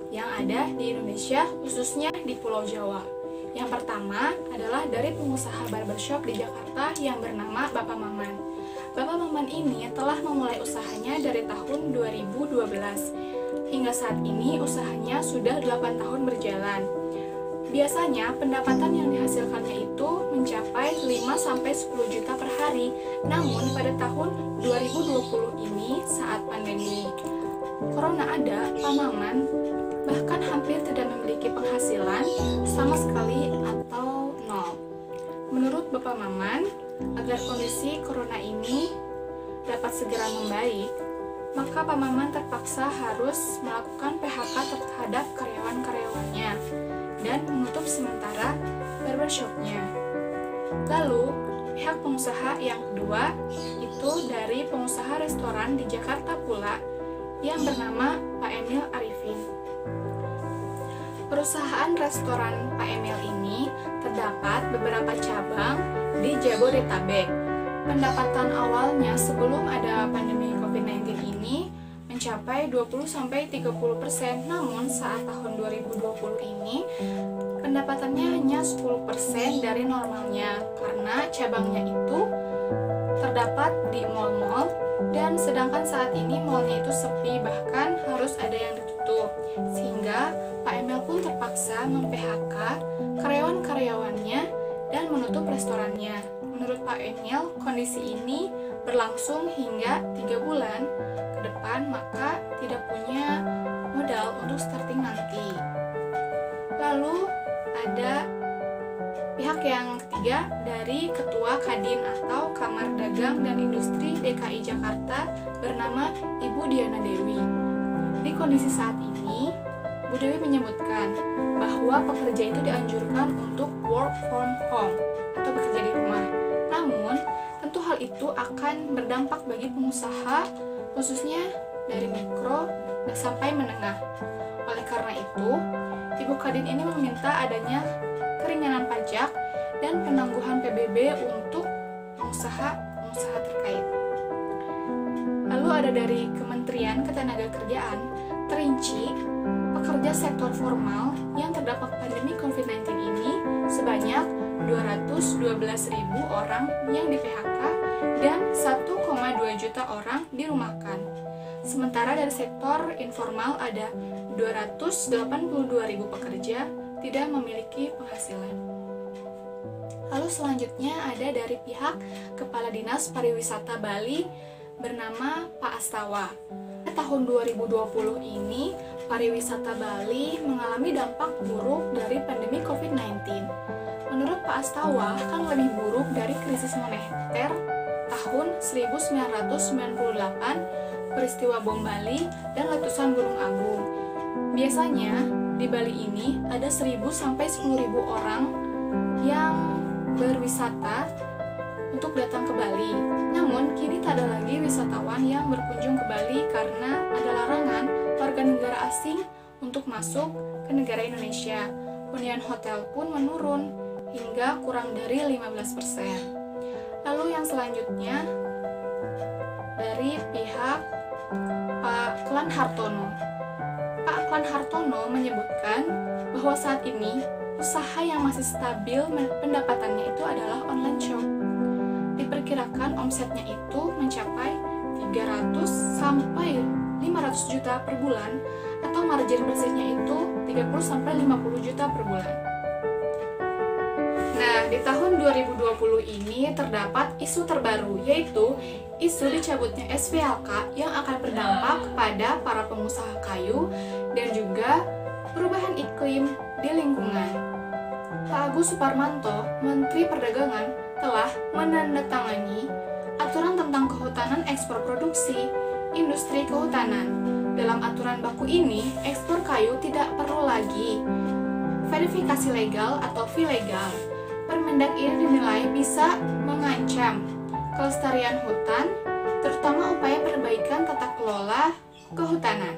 yang ada di Indonesia, khususnya di Pulau Jawa. Yang pertama adalah dari pengusaha barbershop di Jakarta yang bernama Bapak Maman. Bapak Maman ini telah memulai usahanya dari tahun 2012. Hingga saat ini usahanya sudah 8 tahun berjalan. Biasanya pendapatan yang dihasilkannya itu mencapai 5-10 juta per hari. Namun pada tahun 2020 ini saat pandemi Corona ada, Pak Maman bahkan hampir tidak memiliki penghasilan sama sekali atau nol. Menurut Bapak Maman, agar kondisi Corona ini dapat segera membaik, maka Pak Maman terpaksa harus melakukan PHK terhadap karyawan-karyawannya dan menutup sementara barbershopnya. Lalu, pihak pengusaha yang kedua itu dari pengusaha restoran di Jakarta pula yang bernama Pak Emil Arifin. Perusahaan restoran Pak Emil ini terdapat beberapa cabang di Jabodetabek. Pendapatan awalnya sebelum ada pandemi COVID-19 ini mencapai 20-30%, namun saat tahun 2020 ini pendapatannya hanya 10% dari normalnya karena cabangnya itu terdapat di mal-mal, dan sedangkan saat ini malnya itu sepi, bahkan harus ada yang ditutup, sehingga Pak Emil pun terpaksa mem-PHK karyawan-karyawannya dan menutup restorannya. Menurut Pak Emil, kondisi ini berlangsung hingga 3 bulan ke depan, maka tidak punya modal untuk starting nanti. Lalu ada pihak yang ketiga dari Ketua Kadin atau Kamar Dagang dan Industri DKI Jakarta bernama Ibu Diana Dewi. Di kondisi saat ini, Bu Dewi menyebutkan bahwa pekerja itu dianjurkan untuk work from home atau bekerja di rumah. Namun, tentu hal itu akan berdampak bagi pengusaha, khususnya dari mikro sampai menengah. Oleh karena itu, Ibu Kadin ini meminta adanya keringanan pajak dan penangguhan PBB untuk pengusaha terkait. Lalu ada dari Kementerian Ketenagakerjaan, terinci pekerja sektor formal yang terdampak pandemi COVID-19 ini sebanyak 212.000 orang yang di-PHK dan 1,2 juta orang dirumahkan. Sementara dari sektor informal ada 282.000 pekerja tidak memiliki penghasilan. Lalu selanjutnya ada dari pihak Kepala Dinas Pariwisata Bali bernama Pak Astawa. Tahun 2020 ini, pariwisata Bali mengalami dampak buruk dari pandemi COVID-19. Menurut Pak Astawa, kan lebih buruk dari krisis moneter tahun 1998, peristiwa bom Bali, dan letusan Gunung Agung. Biasanya, di Bali ini ada 1.000 sampai 10.000 orang yang berwisata untuk datang ke Bali. Namun, kini tak ada lagi wisatawan yang berkunjung ke Bali karena ada larangan warga negara asing untuk masuk ke negara Indonesia. Hunian hotel pun menurun hingga kurang dari 15%. Lalu yang selanjutnya dari pihak Pak Klan Hartono. Pak Klan Hartono menyebutkan bahwa saat ini usaha yang masih stabil pendapatannya itu adalah online shop. Diperkirakan omsetnya itu mencapai 300 sampai 500 juta per bulan, atau margin bersihnya itu 30 sampai 50 juta per bulan. Nah, di tahun 2020 ini terdapat isu terbaru, yaitu isu dicabutnya SVLK yang akan berdampak kepada para pengusaha kayu dan juga perubahan iklim di lingkungan. Pak Agus Suparmanto, Menteri Perdagangan, telah menandatangani aturan tentang kehutanan ekspor produksi industri kehutanan. Dalam aturan baku ini, ekspor kayu tidak perlu lagi verifikasi legal atau fee legal. Permendak ini dinilai bisa mengancam kelestarian hutan, terutama upaya perbaikan tata kelola kehutanan.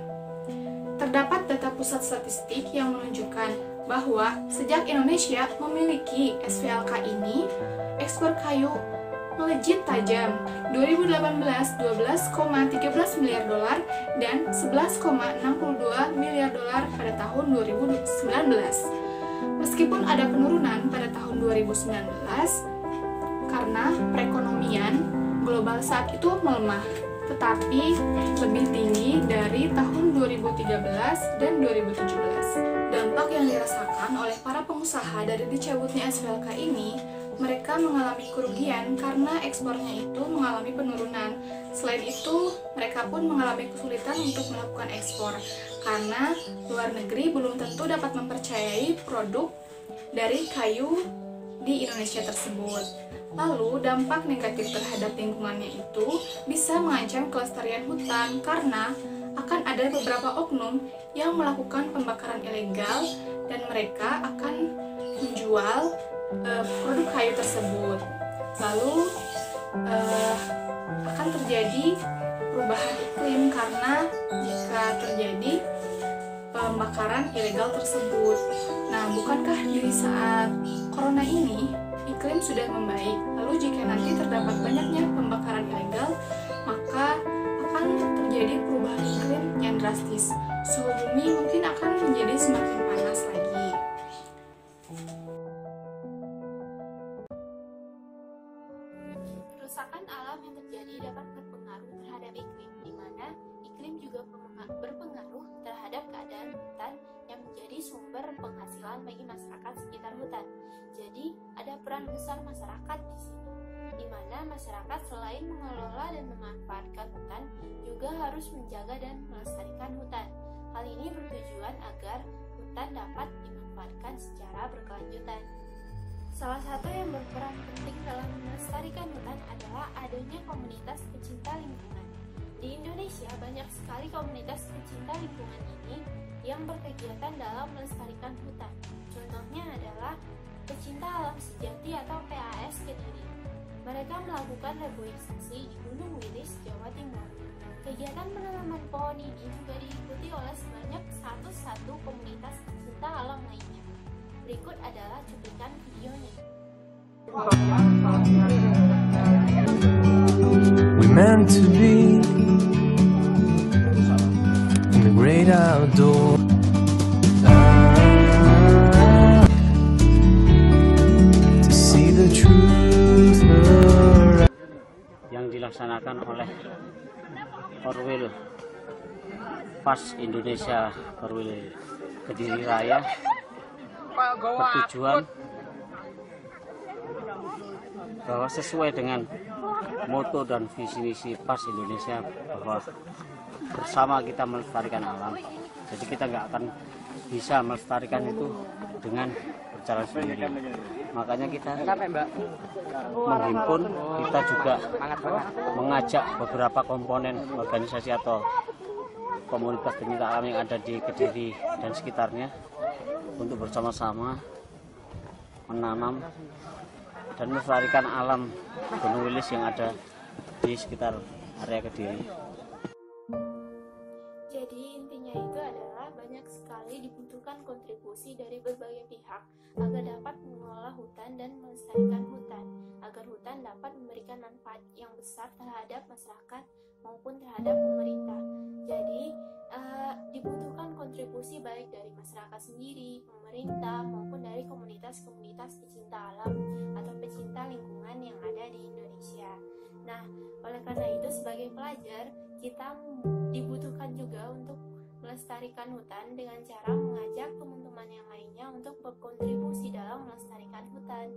Terdapat data pusat statistik yang menunjukkan bahwa sejak Indonesia memiliki SVLK ini, ekspor kayu melejit tajam. 2018 12,13 miliar dolar dan 11,62 miliar dolar pada tahun 2019. Meskipun ada penurunan pada tahun 2019 karena perekonomian global saat itu melemah, tetapi lebih tinggi dari tahun 2013 dan 2017. Dampak yang dirasakan oleh para pengusaha dari dicabutnya SVLK ini, mereka mengalami kerugian karena ekspornya itu mengalami penurunan. Selain itu, mereka pun mengalami kesulitan untuk melakukan ekspor karena luar negeri belum tentu dapat mempercayai produk dari kayu di Indonesia tersebut. Lalu dampak negatif terhadap lingkungannya itu bisa mengancam kelestarian hutan karena akan ada beberapa oknum yang melakukan pembakaran ilegal dan mereka akan menjual produk kayu tersebut. Lalu akan terjadi perubahan iklim karena jika terjadi pembakaran ilegal tersebut. Nah, bukankah di saat corona ini iklim sudah membaik? Lalu jika nanti terdapat banyaknya pembakaran ilegal, maka akan terjadi perubahan iklim yang drastis. Suhu bumi mungkin akan menjadi semakin panas lagi. Kerusakan alam yang terjadi dapat berpengaruh terhadap iklim, di mana iklim juga berpengaruh terhadap keadaan hutan yang menjadi sumber penghasilan bagi masyarakat sekitar hutan. Jadi, ada peran besar masyarakat di sini, di mana masyarakat selain mengelola dan memanfaatkan hutan, juga harus menjaga dan melestarikan hutan. Hal ini bertujuan agar hutan dapat dimanfaatkan secara berkelanjutan. Salah satu yang berperan penting dalam melestarikan hutan adalah adanya komunitas pecinta lingkungan. Di Indonesia, banyak sekali komunitas pecinta lingkungan ini yang berkegiatan dalam melestarikan hutan. Contohnya adalah Pecinta Alam Sejati atau PAS Kediri. Mereka melakukan reboisasi di Gunung Wilis, Jawa Timur. Kegiatan penanaman pohon ini juga diikuti oleh sebanyak 101 komunitas pecinta alam lainnya. Berikut adalah cuplikan videonya. We meant to be in the great outdoors. To see the truth yang dilaksanakan oleh Korwil Pas Indonesia Korwil Kediri Raya bertujuan bahwa sesuai dengan moto dan visi misi Pas Indonesia bahwa bersama kita melestarikan alam. Jadi kita nggak akan bisa melestarikan itu dengan berjalan sendiri. Makanya kita menghimpun, kita juga mengajak beberapa komponen organisasi atau komunitas pecinta alam yang ada di Kediri dan sekitarnya untuk bersama-sama menanam dan melestarikan alam Gunung Wilis yang ada di sekitar area Kediri. Jadi intinya itu adalah banyak sekali dibutuhkan kontribusi dari berbagai pihak agar dapat mengelola hutan dan melestarikan hutan, agar hutan dapat memberikan manfaat yang besar terhadap masyarakat maupun terhadap pemerintah. Jadi dibutuhkan kontribusi baik dari masyarakat sendiri, pemerintah, maupun dari komunitas-komunitas pecinta alam atau pecinta lingkungan yang ada di Indonesia. Nah, oleh karena itu sebagai pelajar, kita dibutuhkan juga untuk melestarikan hutan dengan cara mengajak teman-teman yang lainnya untuk berkontribusi dalam melestarikan hutan.